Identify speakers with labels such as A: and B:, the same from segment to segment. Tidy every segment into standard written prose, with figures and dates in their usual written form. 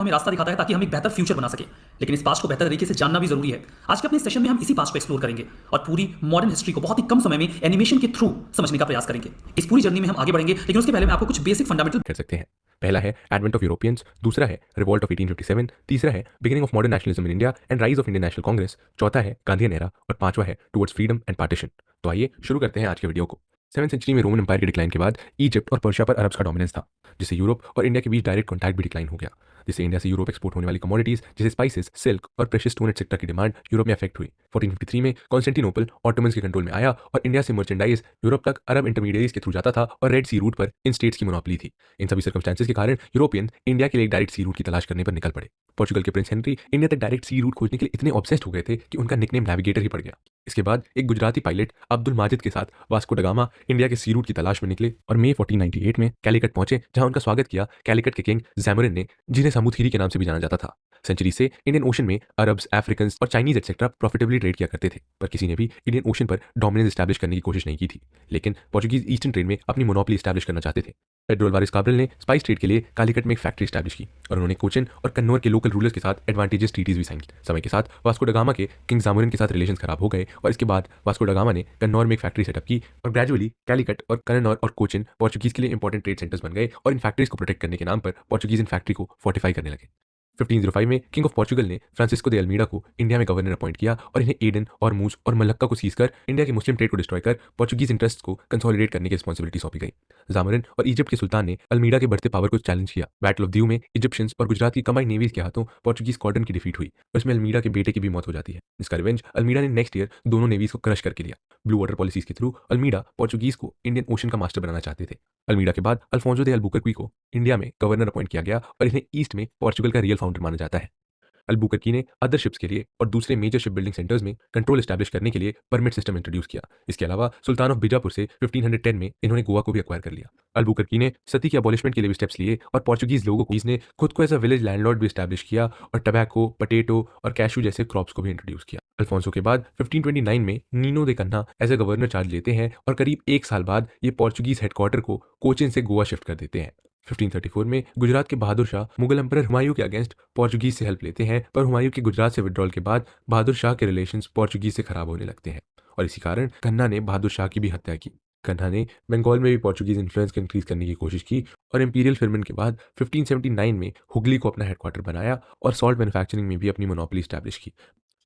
A: हमें रास्ता दिखाता है ताकि हम एक बेहतर फ्यूचर बना सके। लेकिन इस पास्ट को बेहतर तरीके से जानना भी जरूरी है। आज के अपने सेशन में हम इसी पास्ट को एक्सप्लोर करेंगे और पूरी मॉडर्न हिस्ट्री को बहुत ही कम समय में एनिमेशन के थ्रू समझने का प्रयास करेंगे। इस पूरी जर्नी में हम आगे बढ़ेंगे, लेकिन उसके पहले मैं आपको कुछ बेसिक फंडामेंटल
B: कर सकते हैं। पहला है एडवेंट ऑफ यूरोपियंस, दूसरा है रिवॉल्ट ऑफ 1857, तीसरा है beginning of modern nationalism in India and rise of Indian national Congress, चौथा है गांधीयन एरा और पांचवा है टुवर्ड्स फ्रीडम एंड पार्टीशन। तो आइए शुरू करते हैं आज के वीडियो को। 7वीं सेंचुरी में रोमन एम्पायर के डिक्लाइन के बाद इजिप्ट और पर्शिया पर अरब्स का डोमिनेंस था, जिससे यूरोप और इंडिया के बीच डायरेक्ट कॉन्टैक्ट भी डिक्लाइन हो गया, जिससे इंडिया से यूरोप एक्सपोर्ट होने वाली कमोडिटीज जैसे स्पाइसेस, सिल्क और प्रेशियस स्टोन एक्सेट्रा की डिमांड यूरोप में अफेक्ट हुई। 1453 में कॉन्स्टेंटिनोपल ऑटोमन्स के कंट्रोल में आया और इंडिया से मर्चेंडाइज यूरोप तक अरब इंटरमीडिएट्स के थ्रू जाता था और रेड सी रूट पर इन स्टेट्स की मोनोपोली थी। इन सभी सर्कमस्टेंसेस के कारण यूरोपियन इंडिया के लिए एक डायरेक्ट सी रूट की तलाश करने पर निकल पड़े। पोर्चुगल के प्रिंस हेनरी इंडिया तक डायरेक्ट सी रूट खोजने के लिए इतने ऑब्सेस्ड हो गए थे कि उनका निकनेम नेविगेटर ही पड़ गया। इसके बाद एक गुजराती पायलट अब्दुल माजिद के साथ वास्को ड गामा इंडिया के सी रूट की तलाश में निकले और मई 1498 में कैलिकट पहुंचे, जहां उनका स्वागत किया कैलिकट के किंग जैमोरिन ने, जिन्हें समुथीरी के नाम से भी जाना जाता था। सेंचुरी से इंडियन ओशन में अरब्स, अफ्रीकन और चाइनीज एक्सेट्रा प्रॉफिटेबली ट्रेड किया करते थे, पर किसी ने भी इंडियन ओशन पर डोमिनेंस स्टैब्लिश करने की कोशिश नहीं की थी। लेकिन पोर्चुगीज ईस्टर्न ट्रेड में अपनी मोनोपोली स्टैब्लिश करना चाहते थे। पेड्रो अल्वारेस काब्रल ने स्पाइस ट्रेड के लिए कालीकट में एक फैक्ट्री स्टैब्लिश की और उन्होंने कोचिन और कन्नौर के लोकल रूलर्स के साथ एडवांटेजेस ट्रीटीज भी साइन की। समय के साथ वास्को ड गामा के किंग जामोरिन के साथ रिलेशन खराब हो गए और इसके बाद वास्को ड गामा ने कन्नौर में एक फैक्ट्री सेटअप की और ग्रेजुअली कैलिकट और कन्नौर और कोचिन पोर्चुगीज के लिए इंपॉर्टेंट ट्रेड सेंटर्स बन गए और इन फैक्ट्रीज को प्रोटेक्ट करने के नाम पर पोर्चुगीज इन फैक्ट्री को फोर्टिफाई करने लगे। 1505 में किंग ऑफ पोर्चुगल ने फ्रांसिस्को दे अल्मीडा को इंडिया में गवर्नर अपॉइंट किया और इन्हें एडन और मूज और मलक्का को सीज कर इंडिया के मुस्लिम ट्रेड को डिस्ट्रॉय कर पोर्चुगीज इंटरेस्ट को कंसोलिडेट करने की रिस्पॉन्सिबिलिटी सौंपी गई। जामोरिन और इजिप्ट के सुल्तान ने अल्मीडा के बढ़ते पावर को चैलेंज किया। बैटल ऑफ दीव में इजिप्शियंस और गुजरात की कंबाइंड नेवीज के हाथों पोर्चुगीज स्क्वाड्रन की डिफीट हुई और इसमें अल्मीडा के बेटे की भी मौत हो जाती है। इसका रिवेंज अल्मीडा ने नेक्स्ट ईयर दोनों नेवीज को क्रश करके लिया। ब्लू वाटर पॉलिसीज के थ्रू अल्मीडा पोर्चुगीज को इंडियन ओशन का मास्टर बनाना चाहते थे। अल्मीडा के बाद अल्फोंसो दे अल्बुकर्की को इंडिया में गवर्नर अपॉइंट किया गया और इन्हें ईस्ट में पोर्चुगल का रियल फाउंडर माना जाता है। अल्बुकर्की ने अदर शिप्स के लिए और दूसरे मेजर शिप बिल्डिंग सेंटर्स में कंट्रोल एस्टैब्लिश करने के लिए परमिट सिस्टम इंट्रोड्यूस किया। इसके अलावा सुल्तान ऑफ बीजापुर से 1510 में इन्होंने गोवा को भी एक्वायर कर लिया। अल्बुकर्की ने सती के अबॉलिशमेंट के लिए भी स्टेप्स लिए और पोर्चुगीज लोगों को इसने खुद को एज अ विलेज लैंडलॉर्ड भी एस्टैब्लिश किया और टबैको, पटेटो और कैशू जैसे क्रॉप्स को भी इंट्रोड्यूस किया। अल्फोंसो के बाद 1529 में Nino de Cunha as a governor charge लेते हैं और करीब एक साल बाद ये पोर्चुगीज हेडक्वार्टर को कोचिन से गोवा शिफ्ट कर देते हैं। 1534 में गुजरात के बहादुर शाह मुगल एम्परर हुमायूं के अगेंस्ट पोर्चुगीज से हेल्प लेते हैं, पर हुमायूं के गुजरात से विड्रॉल के बाद बहादुर शाह के रिलेशंस पोर्चुगीज से खराब होने लगते हैं और इसी कारण कन्हा ने बहादुर शाह की भी हत्या की। कन्हा ने बंगाल में भी पोर्चुगीज इन्फ्लुएंस को इंक्रीज करने की कोशिश की और इंपीरियल फिरमन के बाद 1579 में हुगली को अपना हेडक्वार्टर बनाया और सॉल्ट मैन्युफैक्चरिंग में भी अपनी मोनोपोली स्टैब्लिश की।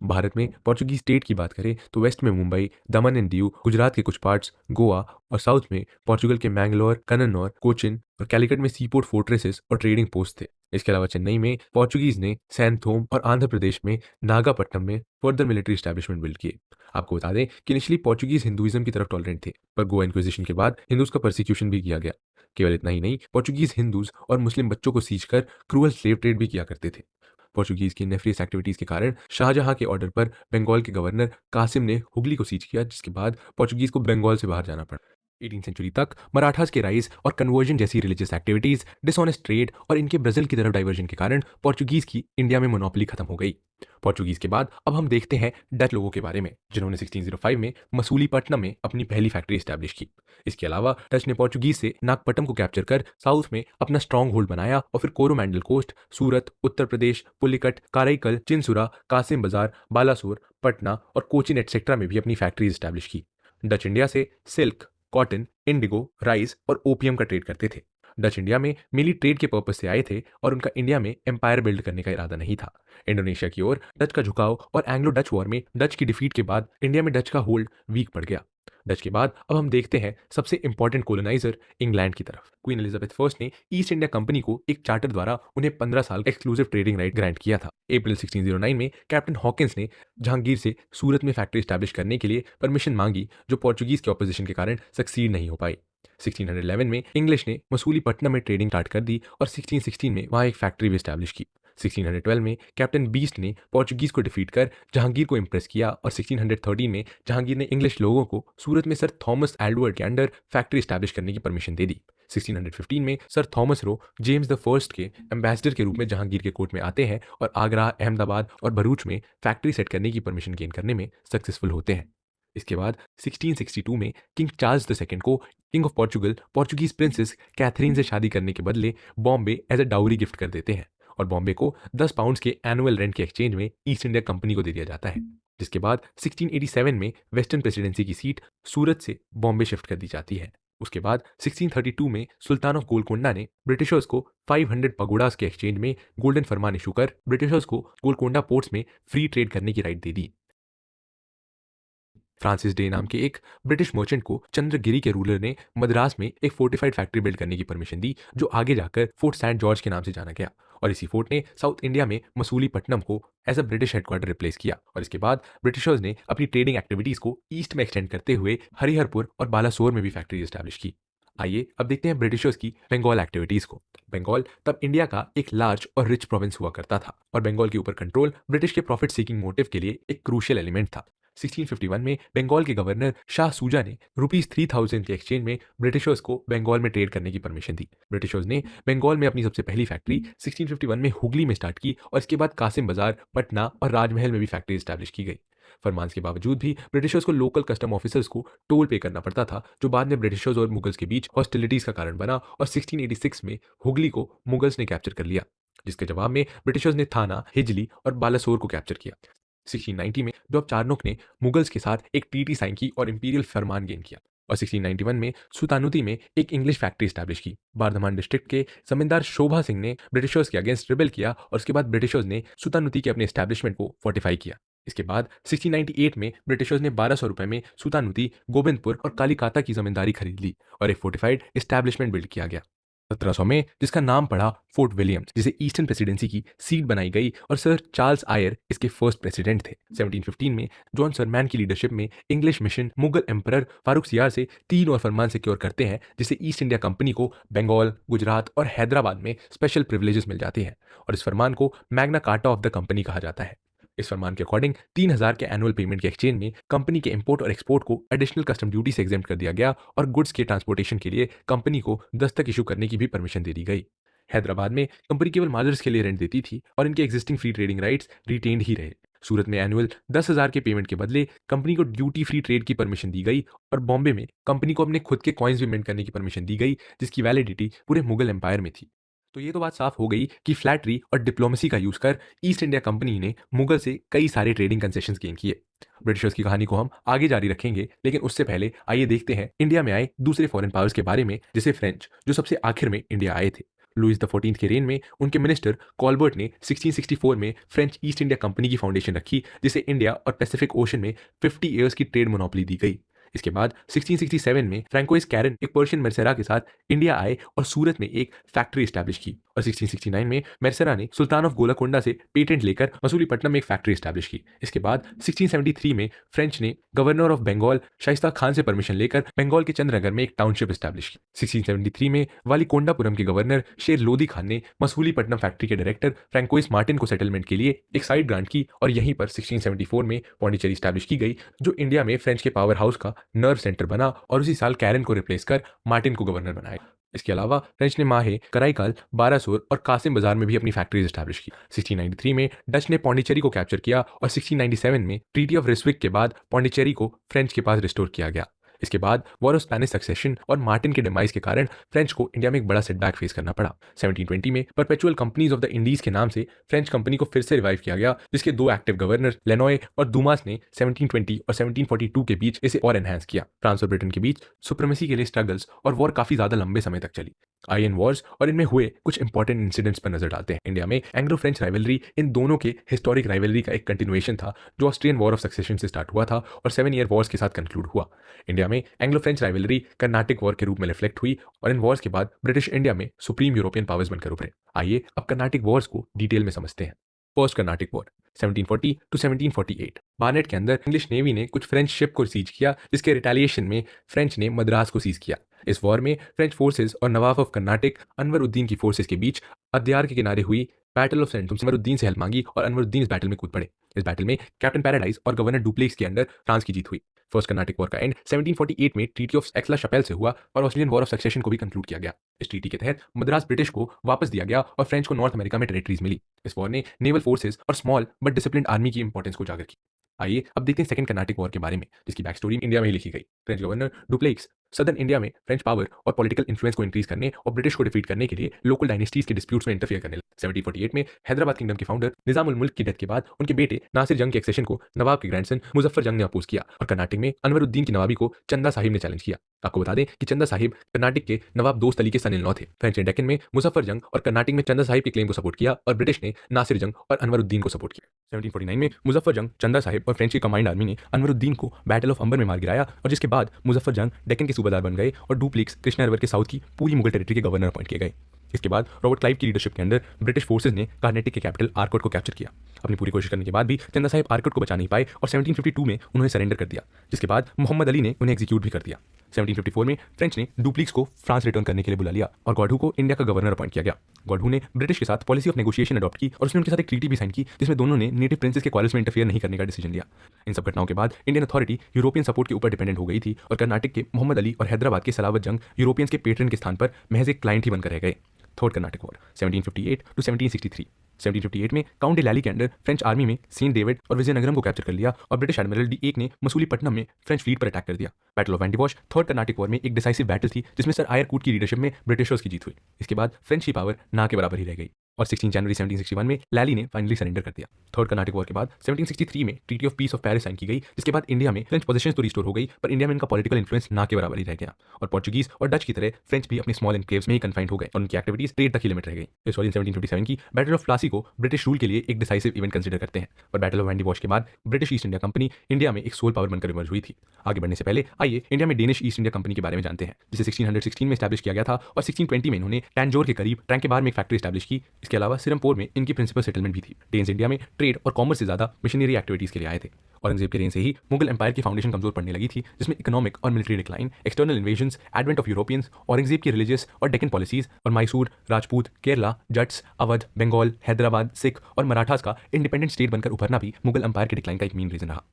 B: भारत में पोर्चुगीज स्टेट की बात करें तो वेस्ट में मुंबई, दमन एंड दीव, गुजरात के कुछ पार्ट्स, गोवा और साउथ में पोर्चुगल के मैंगलोर, कन्नौर, कोचिन और कैलिकट में सीपोर्ट फोर्ट्रेसेस और ट्रेडिंग पोस्ट थे। इसके अलावा चेन्नई में पोर्चुगीज ने सैनथोम और आंध्र प्रदेश में नागापट्टनम में फर्दर मिलिट्री एस्टैब्लिशमेंट बिल्ड किए। आपको बता दें कि इनिशियली पोर्चुगीज हिंदुइज्म की तरफ टॉलरेंट थे, पर गोवा इंक्विजिशन के बाद हिंदूज का परसिक्यूशन भी किया गया। केवल इतना ही नहीं, पोर्चुगीज हिंदूज और मुस्लिम बच्चों को सींच कर क्रूअल स्लेव ट्रेड भी किया करते थे। पोर्चुगीज की नेफरियस एक्टिविटीज के कारण शाहजहां के ऑर्डर पर बंगाल के गवर्नर कासिम ने हुगली को सीज किया, जिसके बाद पोर्चुगीज को बंगाल से बाहर जाना पड़ा। 18वीं सेंचुरी तक मराठास के राइज और कन्वर्जन जैसी रिलीजियस एक्टिविटीज, डिसऑनेस्ट ट्रेड और इनके ब्राजील की तरफ डाइवर्जन के कारण पोर्चुगीज की इंडिया में मोनोपोली खत्म हो गई। पोर्चुगीज के बाद अब हम देखते हैं डच लोगों के बारे में, जिन्होंने 1605 में मसूलीपट्टनम में अपनी पहली फैक्ट्री एस्टैब्लिश की। इसके अलावा डच ने पोर्चुगीज से नागपट्टनम को कैप्चर कर साउथ में अपना स्ट्रॉन्ग होल्ड बनाया और फिर कोरोमंडल कोस्ट, सूरत, उत्तर प्रदेश, पुलिकट, कराईकल, चिंसुरा, कासिम बाजार, बालासोर, पटना और कोचिन एटसेट्रा में भी अपनी फैक्ट्रीज एस्टैब्लिश की। डच इंडिया से सिल्क, कॉटन, इंडिगो, राइस और ओपियम का ट्रेड करते थे। डच इंडिया में मेनली ट्रेड के पर्पज से आए थे और उनका इंडिया में एम्पायर बिल्ड करने का इरादा नहीं था। इंडोनेशिया की ओर डच का झुकाव और एंग्लो डच वॉर में डच की डिफीट के बाद इंडिया में डच का होल्ड वीक पड़ गया। डच के बाद अब हम देखते हैं सबसे इंपॉर्टेंट कोलोनाइजर इंग्लैंड की तरफ। क्वीन एलिजाबेथ फर्स्ट ने ईस्ट इंडिया कंपनी को एक चार्टर द्वारा उन्हें 15 साल एक्सक्लूसिव ट्रेडिंग राइट ग्रांट किया था। अप्रैल 1609 में कैप्टन हॉकिंस ने जहांगीर से सूरत में फैक्ट्री स्टैब्लिश करने के लिए परमिशन मांगी, जो पोर्चुगीज के ऑपोजिशन के कारण सक्सीड नहीं हो पाई। 1611 में इंग्लिश ने मसूलीपट्टनम में ट्रेडिंग स्टार्ट कर दी और 1616 में वहां एक फैक्ट्री भी स्टैब्लिश की। 1612 में कैप्टन बीस्ट ने पोर्चुगीज को डिफीट कर जहांगीर को इंप्रेस किया और 1613 में जहांगीर ने इंग्लिश लोगों को सूरत में सर थॉमस एडवर्ड के अंडर फैक्ट्री स्टैब्लिश करने की परमिशन दे दी। 1615 में sir Thomas Roe James the first के एम्बेसडर के रूप में जहांगीर के कोर्ट में आते हैं और आगरा, अहमदाबाद और भरूच में फैक्ट्री सेट करने की परमिशन गेन करने में सक्सेसफुल होते हैं। इसके बाद 1662 में किंग चार्ल्स II को king of Portugal Portuguese princess Catherine से शादी करने के बदले Bombay as a dowry gift कर देते हैं और बॉम्बे को 10 पाउंड्स के एनुअल रेंट के एक्सचेंज में ईस्ट इंडिया कंपनी को दे दिया जाता है। जिसके बाद 1687 में वेस्टर्न प्रेसिडेंसी की सीट सूरत से बॉम्बे शिफ्ट कर दी जाती है। उसके बाद 1632 में सुल्तान ऑफ गोलकोंडा ने ब्रिटिशर्स को 500 पगोडास के एक्सचेंज में गोल्डन फरमान इशू कर ब्रिटिशर्स को गोलकोंडा पोर्ट्स में फ्री ट्रेड करने की right they the. Francis day नाम के एक ब्रिटिश मर्चेंट को चंद्रगिरी के रूलर ने मद्रास में एक फोर्टिफाइड फैक्ट्री बिल्ड करने की परमिशन दी, जो आगे जाकर फोर्ट सेंट जॉर्ज के नाम से जाना गया। और इसी फोर्ट ने साउथ इंडिया में मसूलीपट्टनम को as a British headquarter replace किया। और इसके बाद ब्रिटिशर्स ने अपनी ट्रेडिंग एक्टिविटीज को ईस्ट में एक्सटेंड करते हुए हरिहरपुर और बालासोर में भी फैक्ट्री एस्टैब्लिश की। आइए अब देखते हैं ब्रिटिशर्स की बंगाल एक्टिविटीज को। बंगाल तब इंडिया का एक लार्ज और रिच प्रोविंस हुआ करता था और बंगाल के ऊपर कंट्रोल ब्रिटिश के प्रॉफिट सीकिंग मोटिव के लिए एक क्रूशियल एलिमेंट था। 1651 में बंगाल के गवर्नर शाह सूजा ने ₹3000 के एक्सचेंज में ब्रिटिशर्स को बंगाल में ट्रेड करने की परमिशन दी। ब्रिटिशर्स ने बंगाल में अपनी सबसे पहली फैक्ट्री 1651 में हुगली में स्टार्ट की और इसके बाद कासिम बाजार, पटना और राजमहल में भी फैक्ट्री स्टैब्लिश की गई। फरमान के बावजूद भी ब्रिटिशर्स को लोकल कस्टम ऑफिसर्स को टोल पे करना पड़ता था, जो बाद में ब्रिटिशर्स और मुगल्स के बीच हॉस्टिलिटीज का कारण बना और 1686 में हुगली को मुगल्स ने कैप्चर कर लिया, जिसके जवाब में ब्रिटिशर्स ने थाना, हिजली और बालासोर को कैप्चर किया। 1690 में जॉब चार्नोक ने मुगल्स के साथ एक ट्रीटी साइन की और इंपीरियल फरमान गेन किया और 1691 में सुतानुती में एक इंग्लिश फैक्ट्री स्टैब्लिश की। बार्धमान डिस्ट्रिक्ट के जमींदार शोभा सिंह ने ब्रिटिशर्स के अगेंस्ट रिबेल किया और उसके बाद ब्रिटिशर्स ने सुतानुती के अपने एस्टैब्लिशमेंट को फोर्टिफाई किया। इसके बाद 1698 में ब्रिटिशर्स ने 1200 रुपए में सुतानुती, गोविंदपुर और कालीकाता की जमींदारी खरीद ली और एक फोर्टिफाइड एस्टैब्लिशमेंट बिल्ड किया गया 1700 में, जिसका नाम पड़ा फोर्ट विलियम्स, जिसे ईस्टर्न प्रेसिडेंसी की सीट बनाई गई और सर चार्ल्स आयर इसके फर्स्ट प्रेसिडेंट थे। 1715 में जॉन सरमैन की लीडरशिप में English mission Mughal emperor Farooq सियार से 3 और फरमान सिक्योर करते हैं, जिसे ईस्ट इंडिया कंपनी को बंगाल, गुजरात और हैदराबाद में स्पेशल प्रिविलेजेस मिल जाते हैं और इस फरमान को Magna carta of the company कहा जाता है। इस फरमान के अकॉर्डिंग 3000 के एनुअल पेमेंट के एक्सचेंज में कंपनी के इंपोर्ट और एक्सपोर्ट को एडिशनल कस्टम ड्यूटी से एग्जेम्प्ट कर दिया गया और गुड्स के ट्रांसपोर्टेशन के लिए कंपनी को दस्तक इशू करने की भी परमिशन दे दी गई। हैदराबाद में कंपनी केवल मार्जर्स के लिए रेंट देती थी और इनके existing free trading rights retained ही रहे। सूरत में एनुअल 10,000 के पेमेंट के बदले कंपनी को ड्यूटी फ्री ट्रेड की परमिशन दी गई और बॉम्बे में कंपनी को अपने खुद के कॉइन्स भी मिंट करने की परमिशन दी गई, जिसकी वैलिडिटी पूरे मुगल एम्पायर में थी। तो ये तो बात साफ हो गई कि फ्लैटरी और डिप्लोमेसी का यूज कर ईस्ट इंडिया कंपनी ने मुगल से कई सारे ट्रेडिंग कंसेशंस गेन किए। ब्रिटिशर्स की कहानी को हम आगे जारी रखेंगे, लेकिन उससे पहले आइए देखते हैं इंडिया में आए दूसरे फॉरेन पावर्स के बारे में, जैसे फ्रेंच, जो सबसे आखिर में इंडिया आए थे। लुइस द 14 के रेन में उनके मिनिस्टर कॉलबर्ट ने 1664 में फ्रेंच ईस्ट इंडिया कंपनी की फाउंडेशन रखी, जिसे इंडिया और पैसिफिक ओशन में 50 ईयर्स की ट्रेड मोनोपोली दी गई। इसके बाद 1667 में फ्रैंकोइस कैरन एक पर्शियन मर्सेरा के साथ इंडिया आए और सूरत में एक फैक्ट्री स्टैब्लिश की और 1669 में मर्सेरा ने सुल्तान ऑफ गोलकोंडा से पेटेंट लेकर मसूलीपट्टनम में एक फैक्ट्री स्टैब्लिश की। इसके बाद 1673 में फ्रेंच ने गवर्नर ऑफ बंगाल शाइस्ता खान से परमिशन लेकर बंगाल के चंद्रनगर में एक टाउनशिप स्टैब्लिश की। 1673 में वालीकोंडापुरम के गवर्नर शेर लोदी खान ने मसूलीपट्टनम फैक्ट्री के डायरेक्टर फ्रैंकोइस मार्टिन को सेटलमेंट के लिए एक साइट ग्रांट की और यहीं पर 1674 में पौंडीचेरी स्टैब्लिश की गई, जो इंडिया में फ्रेंच के पावर हाउस का नर्व सेंटर बना और उसी साल कैरन को रिप्लेस कर मार्टिन को गवर्नर बनाया। इसके अलावा फ्रेंच ने माहे, कराईकाल, बारासुर और कासिम बाजार में भी अपनी फैक्ट्रीज एस्टैब्लिश की। 1693 में डच ने पौंडीचेरी को कैप्चर किया और 1697 में ट्रीटी ऑफ रिस्विक के बाद पौंडीचेरी को फ्रेंच के पास रिस्टोर किया गया। इसके बाद वॉर ऑफ स्पेनिश सक्सेशन और मार्टिन के डिमाइस के कारण फ्रेंच को इंडिया में एक बड़ा सेटबैक फेस करना पड़ा। 1720 में perpetual companies of the Indies के नाम से फ्रेंच कंपनी को फिर से रिवाइव किया गया, जिसके 2 एक्टिव गवर्नर लेनॉय और दुमास ने 1720 और 1742 के बीच इसे और एनहांस किया। फ्रांस और ब्रिटेन के बीच सुप्रीमेसी के लिए स्ट्रगल्स और वॉर काफी ज्यादा लंबे समय तक चली। आईएन वॉर्स और इनमें हुए कुछ इंपॉर्टेंट इंसिडेंट्स पर नजर डालते हैं। इंडिया में एंग्लो फ्रेंच राइवलरी इन दोनों के हिस्टोरिक राइवलरी का एक कंटिन्यूएशन था, जो ऑस्ट्रियन वॉर ऑफ सक्सेशन से स्टार्ट हुआ था और 7 ईयर वॉर्स के साथ कंक्लूड हुआ। इंडिया में Anglo French rivalry Carnatic war के रूप में रिफ्लेक्ट हुई और इन वॉर्स के बाद ब्रिटिश इंडिया में सुप्रीम यूरोपियन पावर्स बनकर उभरे। आइए अब कर्नाटिक वॉर्स को डिटेल में समझते हैं। First Carnatic war 1740 to 1748। Barnett के अंदर इंग्लिश नेवी ने कुछ फ्रेंच शिप को सीज किया, जिसके रिटेलिएशन में फ्रेंच ने मद्रास को सीज किया। इस वॉर में फ्रेंच फोर्सेस और नवाब ऑफ कर्नाटिक अनवरुद्दीन की फोर्सेस के बीच अद्यार के किनारे हुई बैटल ऑफ सेंटूम से अनवरुद्दीन से हेल्प मांगी और अनवरुद्दीन इस बैटल में कूद पड़े। इस बैटल में कैप्टन पैराडाइज और गवर्नर डुप्लेक्स के अंडर फ्रांस की जीत हुई। फर्स्ट कर्नाटिक वॉर का एंड 1748 में ट्रीटी ऑफ एक्सला शपेल से हुआ और ऑस्ट्रेलियन वॉर ऑफ सक्सेशन को भी कंक्लूड किया गया। इस ट्रीटी के तहत मद्रास ब्रिटिश को वापस दिया गया और फ्रेंच को नॉर्थ अमेरिका में टेरिटरीज मिली। इस वॉर ने नेवल फोर्सेस और स्मॉल बट डिसिप्लिन्ड आर्मी की इंपॉर्टेंस को उजागर की। आइए अब देखते हैं सेकंड कर्नाटिक वॉर के बारे में, जिसकी बैक स्टोरी इंडिया में ही लिखी गई। French governor duplex southern India में फ्रेंच पावर और पॉलिटिकल इन्फ्लुएंस को इंक्रीज करने और ब्रिटिश को डिफीट करने के लिए लोकल डायनेस्टीज के डिस्प्यूट्स में इंटरफियर करने लगे। 1748 में हैदराबाद किंगडम के फाउंडर निजाम उल मुल्क की डेथ के बाद उनके बेटे नासिर जंग के एक्सेशन को नवाब के ग्रैंडसन मुजफ्फर जंग ने अपोज किया और कर्नाटक में अनवरुद्दीन की नवाबी को चंदा साहिब ने चैलेंज किया। आपको बता दें कि चंदा साहिब कर्नाटक के नवाब दोस्त अली के सन इन लॉ थे। फ्रेंच ने डेक्कन में मुजफ्फर जंग और कर्नाटक में चंदा साहिब के क्लेम को सपोर्ट किया और ब्रिटिश ने नासिर जंग और अनवरुद्दीन को सपोर्ट किया। 1749 में मुजफ्फर जंग, चंदा साहिब और फ्रेंच की कंबाइंड आर्मी ने अनवरुद्दीन को बैटल ऑफ अंबर में मार गिराया और जिसके बाद मुजफ्फर जंग डेक्कन के सूबादार बन गए और डुप्लेक्स कृष्णा रिवर के साउथ की पूरी मुगल टेरिटरी के गवर्नर अपॉइंट किए गए। इसके बाद रॉबर्ट क्लाइव की लीडरशिप के अंडर ब्रिटिश फोर्सेज ने कर्नाटक के कैपिटल आर्कोट को कैप्चर किया। अपनी पूरी कोशिश करने के बाद भी चंदा साहिब आर्कोट को बचा नहीं पाए और 1752 में उन्होंने सरेंडर कर दिया, जिसके बाद मोहम्मद अली ने उन्हें एग्जीक्यूट भी कर दिया। 1754 में फ्रेंच ने डुप्लिक्स को फ्रांस रिटर्न करने के लिए बुला लिया और गॉडहू को इंडिया का गवर्नर अपॉइंट किया गया। गॉडहू ने ब्रिटिश के साथ पॉलिसी ऑफ नेगोशिएशन अडॉप्ट की और उसने उनके साथ एक ट्रीटी भी साइन की जिसमें दोनों ने नेटिव प्रिंसेस के क्वारल्स में इंटरफियर नहीं करने का डिसीजन लिया। इन सब घटनाओं के बाद इंडियन अथॉरिटी यूरोपियन सपोर्ट के ऊपर डिपेंडेंट हो गई थी और कर्नाटक के मोहम्मद अली और हैदराबाद के सलावत जंग यूरोपियंस के पेट्रन के स्थान पर महज एक क्लाइंट ही बनकर रह गए। Third Carnatic war 1758 to 1763। 1758 में काउंट डिलाली के अंडर फ्रेंच आर्मी में सेंट डेविड और विजयनगरम को कैप्चर कर लिया और ब्रिटिश एडमिरल डी एक ने मसूलीपट्टनम में फ्रेंच फ्लीट पर अटैक कर दिया। Battle of Wandiwash third Carnatic war में एक डिसाइसिव बैटल थी जिसमें सर आयर कूट की लीडरशिप में ब्रिटिशर्स की जीत हुई। इसके बाद फ्रेंच की पावर ना के बराबर ही रह गई और 16 जनवरी 1761 में लैली ने फाइनली सरेंडर कर दिया। थर्ड कर्नाटक वॉर के बाद 1763 में treaty of peace of Paris sign की गई, जिसके बाद इंडिया में फ्रेंच पोजीशंस तो रिस्टोर हो गई पर इंडिया में इनका पॉलिटिकल इन्फ्लुएंस ना के बराबर ही रह गया और पोर्चुगीज और डच की तरह फ्रेंच भी अपने स्मॉल एनक्लेव्स में ही कन्फाइंड हो गए और उनकी एक्टिविटीज ट्रेड तक ही लिमिट रह गई। इस 1757 की बैटल ऑफ प्लासी को ब्रिटिश रूल के लिए एक डिसाइसिव इवेंट कंसिडर करते हैं पर बैटल ऑफ एंटीवॉश के बाद British east India company India में एक सोल पावर बनकर इमर्ज हुई थी। आगे बढ़ने से पहले आइए इंडिया में डेनिश ईस्ट इंडिया कंपनी के बारे में जानते हैं, जिसे 1616 में स्टैब्लिश किया गया था और 1620 में इन्होंने टैंजोर के करीब ट्रैंकेबार में एक फैक्ट्री स्टैब्लिश की। इसके अलावा सिरमपुर में इनकी प्रिंसिपल सेटलमेंट भी थी। डेन्स इंडिया में ट्रेड और कॉमर्स से ज्यादा मिशनरी एक्टिविटीज के लिए आए थे। औरंगजेब के रेन से ही मुगल एम्पायर की फाउंडेशन कमजोर पड़ने लगी थी, जिसमें इकोनॉमिक और military decline, external invasions, advent of Europeans, Aurangzeb की रिलीजियस और डेक्कन पॉलिसीज और मैसूर, राजपूत, केरला, जट्स, अवध, बंगाल, हैदराबाद, सिख और मराठास का इंडिपेंडेंट स्टेट बनकर उभरना भी मुगल एम्पायर के डिक्लाइन का एक मेन रीजन रहा।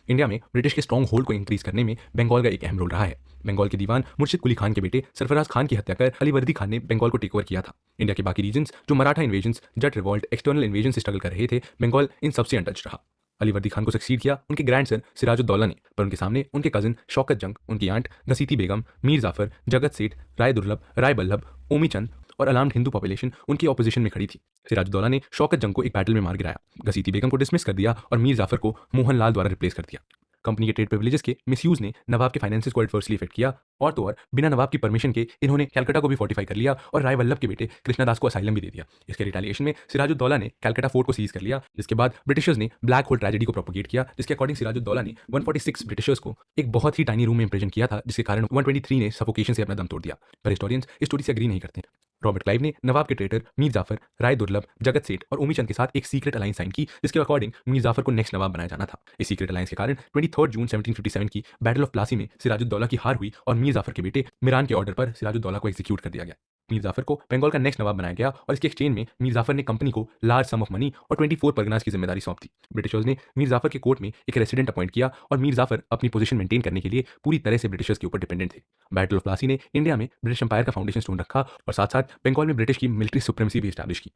B: इंडिया में ब्रिटिश के स्ट्रॉन्ग होल्ड को इंक्रीज करने में बंगाल का एक अहम रोल रहा है। बंगाल के दीवान मुर्शिद कुली खान के बेटे सरफराज खान की हत्या कर अलीवर्दी खान ने बंगाल को टेक ओवर किया था। इंडिया के बाकी रीजन्स जो मराठा इन्वेजन्स, जट रिवॉल्ट, एक्सटर्नल इन्वेजन से स्ट्रगल कर रहे थे, बंगाल इन सबसे अनटच्ड रहा। अलीवर्दी खान को सक्सीड किया उनके ग्रैंडसन सिराजुद्दौला ने, पर उनके सामने उनके कजिन शौकत जंग, उनकी आंट घसीती बेगम, मीर जाफर, जगत सेठ, राय दुर्लभ, राय बल्लभ, ओमीचंद और अलार्म्ड हिंदू पॉपुलेशन उनकी ऑपोजिशन में खड़ी थी। सिराजुद्दौला ने शौकत जंग को एक बैटल में मार गिराया, घसीती बेगम को डिसमिस कर दिया और मीर जाफर को मोहनलाल द्वारा रिप्लेस कर दिया। कंपनी के ट्रेड प्रिविलेजेस के मिसयूज ने नवाब के फाइनेंसेस को एडवर्सली इफेक्ट किया और तो और बिना नवाब की परमिशन के इन्होंने कलकत्ता को भी फोर्टिफाई कर लिया और राय वल्लभ के बेटे कृष्णदास को असाइलम भी दे दिया। इसके रिटेलिएशन में सिराजुद्दौला ने कलकत्ता फोर्ट को सीज कर लिया, जिसके बाद ब्रिटिशर्स ने ब्लैक होल ट्रेजेडी को प्रोपोगेट किया, जिसके अकॉर्डिंग सिराजुद्दौला ने 146 ब्रिटिशर्स को एक बहुत ही टाइनी रूम में इंप्रिजन किया था, जिसके कारण 123 ने सफोकेशन से अपना दम तोड़ दिया। पर हिस्टोरियंस इस स्टोरी से एग्री नहीं करते। रॉबर्ट क्लाइव ने नवाब के ट्रेटर मीर जाफर, राय दुर्लभ, जगत सेठ और ओमीचंद के साथ एक सीक्रेट अलायंस साइन की, जिसके अकॉर्डिंग मीर जाफर को नेक्स्ट नवाब बनाया जाना था। इस सीक्रेट अलायंस के कारण 23 जून 1757 की बैटल ऑफ प्लासी में सिराजुद्दौला की हार हुई और मीर जाफर के बेटे मिरान के ऑर्डर पर सिराजुद्दौला को एग्जीक्यूट कर दिया गया। मीर जाफर को बंगाल का नेक्स्ट नवाब बनाया गया और इसके एक्सचेंज में मीर जाफर ने कंपनी को लार्ज सम ऑफ मनी और 24 परगनास की जिम्मेदारी सौंप दी। ब्रिटिशर्स ने मीर जाफर के कोर्ट में एक रेसिडेंट अपॉइंट किया और मीर जाफर अपनी पोजीशन मेंटेन करने के लिए पूरी तरह से ब्रिटिशर्स के ऊपर डिपेंडेंट थे। बैटल ऑफ प्लासी ने इंडिया में ब्रिटिश एम्पायर का फाउंडेशन स्टोन रखा और साथ साथ बंगाल में ब्रिटिश की मिलिट्री सुप्रीमेसी भी एस्टैब्लिश की।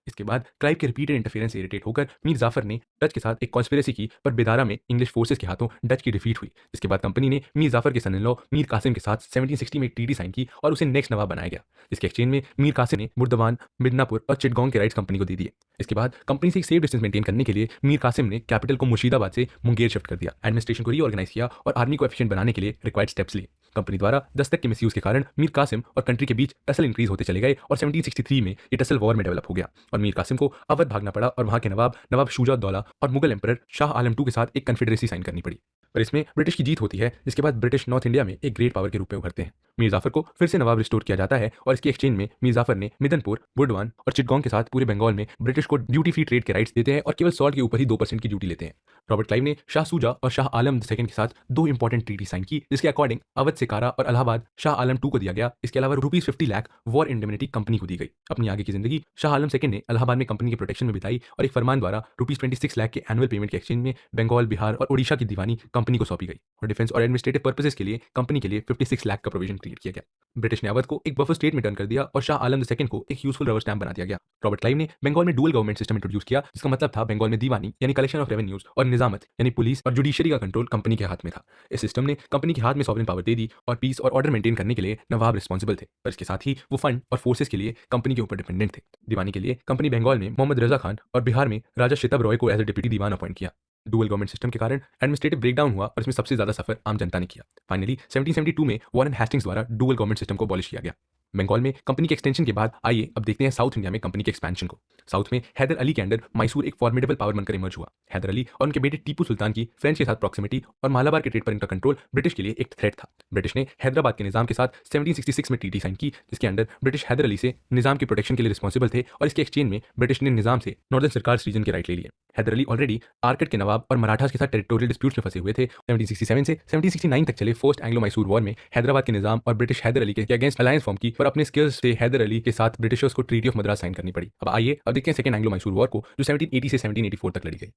B: इसके बाद क्लाइव के रिपीटेड इंटरफेरेंस से इरिटेट होकर मीर जाफर ने डच के साथ एक कॉन्स्पिरेसी की, पर बेदारा में इंग्लिश फोर्सेस के हाथों डच की डिफीट हुई। इसके बाद कंपनी ने मीर जाफर के सन इन लॉ मीर कासिम के साथ 1760 में एक ट्रीटी साइन की और उसे नेक्स्ट नवाब बनाया गया। इसके एक्सचेंज में मीर कासिम ने बुर्दवान, मिदनापुर और चिटगांव के राइट्स कंपनी को दे दिए। इसके बाद कंपनी से एक सेफ डिस्टेंस मेंटेन करने के लिए मीर कासिम ने कैपिटल को मुर्शिदाबाद से मुंगेर शिफ्ट कर दिया, एडमिनिस्ट्रेशन को रीऑर्गेनाइज किया और आर्मी को एफिशिएंट बनाने के लिए रिक्वायर्ड स्टेप्स लिए। कंपनी द्वारा दस्तक के मिसयूज के कारण मीर कासिम और कंट्री के बीच टसल इंक्रीज होते चले गए और 1763 में ये टसल वॉर में डेवलप हो गया और मीर कासिम को अवध भागना पड़ा और वहां के नवाब शुजा-उद-दौला और मुगल एम्परर शाह आलम II के साथ एक कन्फेडरेसी साइन करनी पड़ी। पर इसमें ब्रिटिश की जीत होती है, जिसके बाद ब्रिटिश नॉर्थ इंडिया में एक ग्रेट पावर के रूप में उभरते हैं। मीर जाफर को फिर से नवाब रिस्टोर किया जाता है और इसके एक्सचेंज में मीर जाफर ने मिदनपुर, बुर्दवान और चिटगांव के साथ पूरे बंगाल में ब्रिटिश को ड्यूटी फ्री ट्रेड के राइट्स देते हैं और केवल सॉल्ट के ऊपर ही 2% की ड्यूटी लेते हैं। रॉबर्ट क्लाइव ने शाह सूजा और शाह आलम II के साथ 2 इंपॉर्टेंट ट्रीटी साइन की, जिसके अकॉर्डिंग अवध से कारा और इलाहाबाद शाह आलम II को दिया गया। इसके अलावा ₹50 लाख वॉर इंडेमनिटी कंपनी को दी गई। अपनी आगे की जिंदगी शाह आलम II ने इलाहाबाद में कंपनी के प्रोटेक्शन में बिताई और एक फरमान द्वारा ₹26 लाख के एनुअल पेमेंट के एक्सचेंज में बंगाल, बिहार और ओडिशा की दीवानी कंपनी कंपनी को सौंपी गई और डिफेंस और एडमिनिस्ट्रेटिव पर्पसेस के लिए कंपनी के लिए 56 लाख का प्रोविजन क्रिएट किया गया। ब्रिटिश ने अवध को एक बफर स्टेट में टर्न कर दिया और शाह आलम II को एक यूजफुल रबर स्टैम्प बना दिया गया। रॉबर्ट क्लाइव ने बंगाल में डुअल गवर्नमेंट सिस्टम इंट्रोड्यूस किया, जिसका मतलब था बंगाल में दीवानी यानी कलेक्शन ऑफ रेवेन्यूज और निजामत यानी पुलिस और जुडिशरी का कंट्रोल कंपनी के हाथ में था। इस सिस्टम ने कंपनी के हाथ में सॉवरेन पावर दे दी और पीस और ऑर्डर मेंटेन करने के लिए नवाब रिस्पॉन्सिबल थे, पर इसके साथ ही वो फंड और फोर्सेस के लिए कंपनी के ऊपर डिपेंडेंट थे। दीवानी के लिए कंपनी बंगाल में मोहम्मद रजा खान और बिहार में राजा शितब रॉय को as a deputy Diwan appoint किया। डुअल गवर्नमेंट सिस्टम के कारण एडमिनिस्ट्रेटिव ब्रेकडाउन हुआ और इसमें सबसे ज्यादा सफर आम जनता ने किया। फाइनली 1772 में वॉरेन हेस्टिंग्स द्वारा डुअल गवर्नमेंट सिस्टम को अबॉलिश किया गया। बंगाल में कंपनी के एक्सटेंशन के बाद आइए अब देखते हैं साउथ इंडिया में कंपनी के एक्सपेंशन को। साउथ में हैदर अली के अंडर मैसूर एक फॉर्मिडेबल पावर बनकर इमर्ज हुआ। हैदर अली और उनके बेटे टीपू सुल्तान की फ्रेंच के साथ प्रॉक्सिमिटी और मालाबार के ट्रेड पर इनका कंट्रोल ब्रिटिश के लिए एक थ्रेट था। ब्रिटिश ने हैदराबाद के निजाम के साथ 1766 में ट्रीटी साइन की, जिसके अंडर ब्रिटिश हैदर अली से निजाम की प्रोटेक्शन के लिए रिस्पॉन्सिबल थे और इसके एक्सचेंज में ब्रिटिश ने निजाम से नॉर्दर्न सरकार रीजन के राइट ले लिए। हैदर अली ऑलरेडी आर्कट के नवाब और मराठास के साथ टेरिटोरियल डिस्प्यूट्स में फंसे हुए थे। 1767 से 1769 तक चले फर्स्ट एंग्लो मैसूर वॉर में हैदराबाद के निजाम और ब्रिटिश हैदर अली के अगेंस्ट अलायंस फॉर्म की और अपने स्किल्स से हैदर अली के साथ ब्रिटिशर्स को ट्रीटी ऑफ मद्रास साइन करनी पड़ी। अब आइए अब देखते हैं सेकंड एंग्लो मैसूर वॉर को, जो 1780 से 1784 तक लड़ी गई।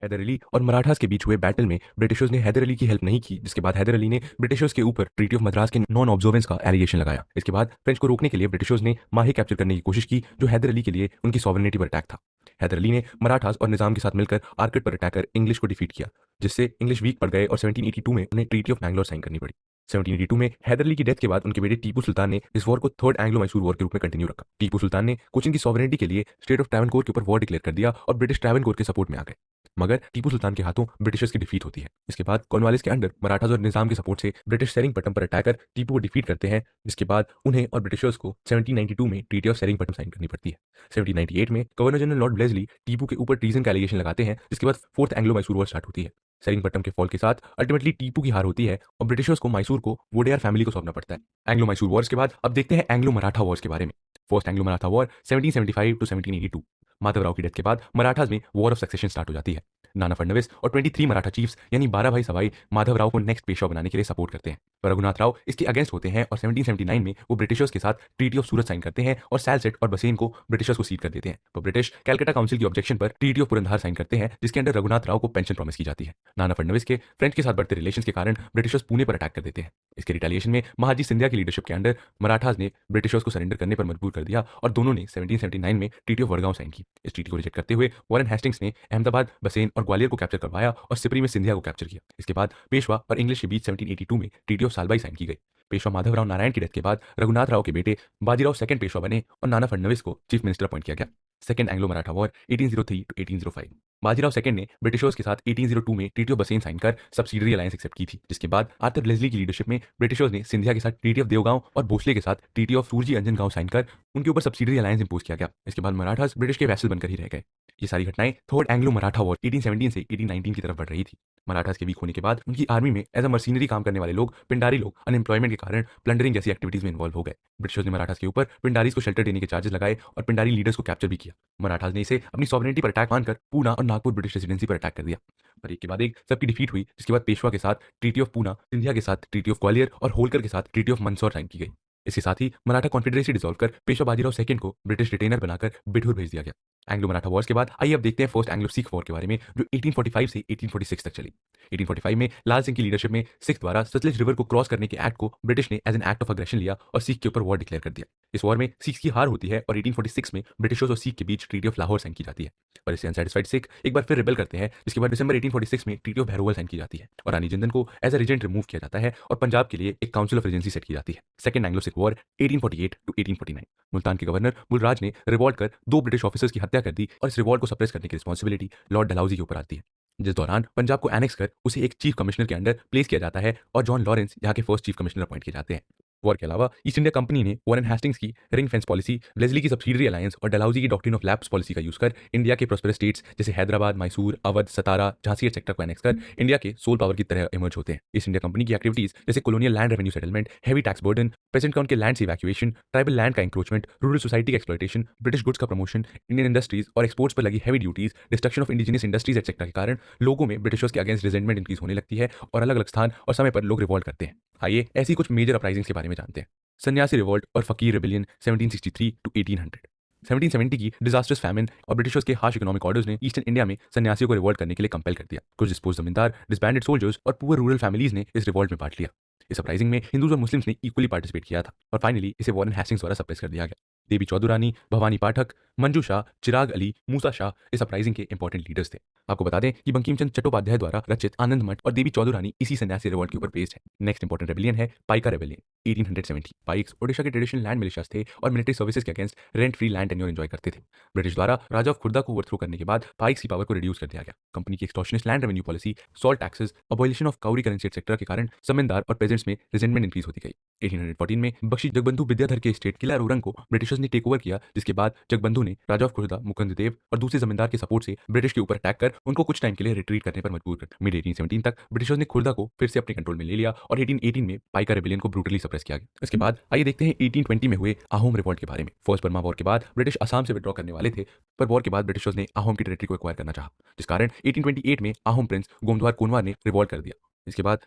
B: हैदर अली और मराठास के बीच हुए बैटल में ब्रिटिशर्स ने हैदर अली की हेल्प नहीं की, जिसके बाद हैदर अली ने ब्रिटिशर्स के ऊपर ट्रीटी ऑफ मद्रास के नॉन ऑब्जर्वेंस का एलिगेशन लगाया। इसके बाद फ्रेंच को रोकने के लिए ब्रिटिशर्स ने माही कैप्चर करने की कोशिश की, जो हैदर अली के लिए उनकी सॉवरेनिटी पर अटैक था। हैदर अली ने मराठास और निजाम के साथ मिलकर आर्कट पर अटैक कर इंग्लिश को डिफीट किया, जिससे इंग्लिश वीक पड़ गए और 1782 में उन्हें ट्रीटी ऑफ मैंगलोर साइन करनी पड़ी। 1782 में हैदर अली की डेथ के बाद उनके बेटे टीपू सुल्तान ने इस वॉर को थर्ड एंग्लो मैसूर वॉर के रूप में कंटिन्यू रखा। टीपू सुल्तान ने कोचिन की सॉवरेनिटी के लिए स्टेट ऑफ ट्रावनकोर के ऊपर वॉर डिक्लेयर कर दिया और ब्रिटिश ट्रावनकोर के सपोर्ट में आ गए, मगर टीपू सुल्तान के हाथों ब्रिटिशर्स की डिफीट होती है। इसके बाद कॉर्नवालिस के अंडर मराठास और निजाम के सपोर्ट से ब्रिटिश सेरिंगपट्टम पर अटैक कर टीपू को डिफीट करते हैं, जिसके बाद उन्हें और ब्रिटिशर्स को 1792 में ट्रीटी ऑफ सेरिंगपट्टम साइन करनी पड़ती है। 1798 में गवर्नर जनरल लॉर्ड ब्लेजली टीपू के ऊपर ट्रीजन का एलिगेशन लगाते हैं, जिसके बाद fourth Anglo Mysore war start होती है। सेरिंगपट्टम के फॉल के साथ अल्टीमेटली टीपू की हार होती है और ब्रिटिशर्स को मैसूर को वोडेयर फैमिली को सौंपना पड़ता है। एंग्लो मैसूर वॉर्स के बाद अब देखते हैं एंग्लो मराठा वॉर्स के बारे में। First Anglo Maratha war 1775 to 1782। Madhavrao की डेथ के बाद मराठास में वॉर ऑफ सक्सेशन स्टार्ट हो जाती है। नाना फडणवीस और 23 मराठा चीफ्स यानी 12 भाई सवाई माधवराव को नेक्स्ट पेशवा बनाने के लिए सपोर्ट करते हैं, पर रघुनाथ राव इसके अगेंस्ट होते हैं और 1779 में वो ब्रिटिशर्स के साथ ट्रीटी ऑफ सूरत साइन करते हैं और सैलसेट और बसेन को ब्रिटिशर्स को सीट कर देते हैं। तो ब्रिटिश कैलकाटा काउंसिल की ऑब्जेक्शन पर ट्रीटी ऑफ पुरंधार साइन करते हैं, जिसके अंडर रघुनाथ राव को पेंशन प्रॉमिस की जाती है। नाना फडणवीस के फ्रेंच के साथ बढ़ते रिलेशन के कारण ब्रिटिशर्स पुणे पर अटैक कर देते हैं। इसके रिटेलिएशन में महाजी सिंधिया की लीडरशिप के अंडर मराठास ने ब्रिटिशर्स को सरेंडर करने पर मजबूर कर दिया और दोनों ने 1779 में ट्रीटी ऑफ वडगांव साइन की। इस ट्रीटी को रिजेक्ट करते हुए वॉरेन हेस्टिंग्स ने अहमदाबाद, बसेन और ग्वालियर को कैप्चर करवाया और सिपरी में सिंधिया को कैप्चर किया। इसके बाद पेशवा और इंग्लिश के बीच 1782 में ट्रीटी ऑफ सालबाई साइन की गई। पेशवा माधवराव नारायण की डेथ के बाद रघुनाथ राव के बेटे बाजीराव सेकंड पेशवा बने और नाना फडणवीस को चीफ मिनिस्टर अपॉइंट किया गया। Second Anglo Maratha war 1803 to 1805। Bajirao second ने ब्रिटिशर्स के साथ 1802 में ट्रीटी ऑफ बसेन साइन कर सब्सिडरी अलायंस एक्सेप्ट की थी, जिसके बाद आर्थर ब्लेजली की लीडरशिप में ब्रिटिशर्स ने सिंधिया के साथ ट्रीटी ऑफ देवगांव और भोसले के साथ ट्रीटी ऑफ सूरजी अंजन गांव साइन कर उनके ऊपर सब्सिडरी अलायंस इंपोज किया गया। इसके बाद मराठास ब्रिटिश के वैसल बनकर ही रह गए। ये सारी घटनाएं थर्ड एंग्लो मराठा वॉर 1817 से 1819 की तरफ बढ़ रही थी। मराठास के वीक होने के बाद उनकी आर्मी में एज अ मर्सिनरी काम करने वाले लोग, पिंडारी लोग, अनएम्प्लॉयमेंट के कारण प्लंडरिंग जैसी एक्टिविटीज में इन्वॉल्व हो गए। ब्रिटिशर्स ने मराठास के ऊपर पिंडारीज को शेल्टर देने के चार्जेस लगाए और पिंडारी लीडर्स को कैप्चर भी किया। मराठास ने इसे अपनी सॉवरेनिटी पर अटैक मानकर पूना और नागपुर ब्रिटिश रेजिडेंसी पर अटैक कर दिया, पर एक के बाद एक सबकी डिफीट हुई, जिसके बाद पेशवा के साथ ट्रीटी ऑफ पूना, सिंधिया के साथ ट्रीटी ऑफ ग्वालियर और होलकर के साथ ट्रीटी ऑफ मंदसौर साइन की गई। इसके साथ ही मराठा कॉन्फेडरेसी डिसॉल्व कर पेशवा बाजीराव सेकंड को ब्रिटिश रिटेनर बनाकर बिठूर भेज दिया गया। एंग्लो मराठा वॉर्स के बाद आइए अब देखते हैं फर्स्ट एंग्लो सिख वॉर के बारे में, जो 1845 से 1846 तक चली। 1845 में लाल सिंह की लीडरशिप में सिख द्वारा सतलुज रिवर को क्रॉस करने के एक्ट को ब्रिटिश ने as an act of aggression लिया और सिख के ऊपर वॉर डिक्लेयर कर दिया। इस वॉर में सिख की हार होती है और 1846 में ब्रिटिशर्स और सिख के बीच ट्रीटी ऑफ लाहौर साइन की जाती है, पर इससे अनसेटिस्फाइड सिख एक बार फिर रिबेल करते हैं, जिसके बाद दिसंबर 1846 में ट्रीटी ऑफ भैरोवल साइन की जाती है और रानी जिंदन को एज अ रीजेंट रिमूव किया जाता है और पंजाब के लिए एक काउंसिल ऑफ रीजेंसी सेट की जाती है। Second Anglo Sikh war 1848 to 1849। Multan के गवर्नर बुलराज ने रिवॉल्ट कर 2 ब्रिटिश ऑफिसर्स की हत्या कर दी और इस रिवॉल्ट को सप्रेस करने की रिस्पॉन्सिबिलिटी लॉर्ड डलहौजी के ऊपर आती है, जिस दौरान पंजाब को एनेक्स कर उसे एक चीफ कमिश्नर के अंडर प्लेस किया जाता है और जॉन लॉरेंस यहाँ के फर्स्ट चीफ कमिश्नर अपॉइंट किए जाते हैं। वॉर के अलावा ईस्ट इंडिया कंपनी ने वॉरेन हेस्टिंग्स की रिंग फेंस पॉलिसी, ब्लेजली की सब्सिडरी अलायंस और डलहौजी की डॉक्ट्रिन ऑफ लैप्स पॉलिसी का यूज कर इंडिया के प्रोस्पेरस स्टेट्स जैसे हैदराबाद, मैसूर, अवध, सतारा, झांसी एटसेट्रा को एनेक्स कर इंडिया के सोल पावर की तरह इमर्ज होते हैं। ईस्ट इंडिया कंपनी की एक्टिविटीज जैसे colonial land revenue settlement, heavy tax burden, peasant काउंट के लैंड से इवैक्यूएशन, ट्राइबल लैंड का इंक्रोचमेंट, रूरल सोसाइटी का एक्सप्लॉयटेशन, ब्रिटिश गुड्स का प्रमोशन, इंडियन इंडस्ट्रीज और एक्सपोर्ट्स पर लगी heavy duties, destruction of indigenous industries etcetera के कारण लोगों में ब्रिटिशर्स के अगेंस्ट रिजेंटमेंट इंक्रीज होने लगती है और अलग अलग स्थान और समय पर लोग रिवॉल्ट करते हैं। आइए ऐसी कुछ मेजर अपराइजिंग्स के बारे में जानते हैं। सन्यासी रिवॉल्ट और फकीर रेबिलियन 1763 टू 1800। 1770 की डिजास्टर्स फैमिन और ब्रिटिशर्स के हार्श इकोनॉमिक ऑर्डर्स ने ईस्टर्न इंडिया में सन्यासियों को रिवोल्ट करने के लिए कंपेल कर दिया। कुछ डिस्पोज जमींदार, डिसबैंडेड सोल्जर्स और पुअर रूरल फैमिलीज ने इस रिवोल्ट में पार्ट लिया। इस अपराइजिंग में हिंदूज और मुस्लिम्स ने इक्वली पार्टिसिपेट किया था और फाइनली इसे वॉरेन हेस्टिंग्स द्वारा सप्रेस कर दिया गया। देवी चौधुरानी, भवानी पाठक, मंजू शाह, चिराग अली, मूसा शाह इस अपराइजिंग के इंपॉर्टेंट लीडर्स थे। आपको बता दें कि बंकिम चंद्र चट्टोपाध्याय द्वारा रचित आनंद मठ और देवी चौधुरानी इसी सन्यासी रिवोल्ट के ऊपर बेस्ड है। नेक्स्ट इंपॉर्टेंट रेबेलियन है पाइका रेबेलियन 1870। पाइक्स ओडिशा के ट्रेडिशनल लैंड मिलिशियास थे और मिलिट्री सर्विसेज के against rent free land tenure enjoy करते थे। ब्रिटिश द्वारा राजा ऑफ खुर्दा को ओवरथ्रो करने के बाद पाइक्स की पावर को रिड्यूस कर दिया गया। कंपनी की extortionist land revenue policy, salt taxes, abolition of cowrie currency etcetera के कारण जमींदार और पेजेंट्स में रिजेंटमेंट इंक्रीज होती गई। 1814 में बख्शी जगबंधु विद्याधर के स्टेट किला रोरंग को ब्रिटिशर्स ने टेक ओवर किया, जिसके बाद जगबंधु ने राजा ऑफ खुर्दा मुकुंद देव और दूसरे जमींदार के सपोर्ट से ब्रिटिश के ऊपर अटैक कर उनको कुछ टाइम के लिए रिट्रीट करने पर मजबूर कर। मिड 1817 तक ब्रिटिशर्स ने खुर्दा को फिर से अपने कंट्रोल में ले लिया और 1818 में पाइका रेबेलियन को ब्रूटली सप्रेस किया गया। इसके बाद आइए देखते हैं 1820 में हुए आहोम रिवोल्ट के बारे में। फर्स्ट बर्मा वॉर के बाद ब्रिटिश असम से विड्रॉ करने वाले थे, पर वॉर के बाद ब्रिटिशर्स ने आहोम की टेरिटरी को एक्वायर करना चाहा, जिस कारण 1828 में आहोम प्रिंस गोमद्वार कुनवार ने रिवोल्ट कर दिया। इसके बाद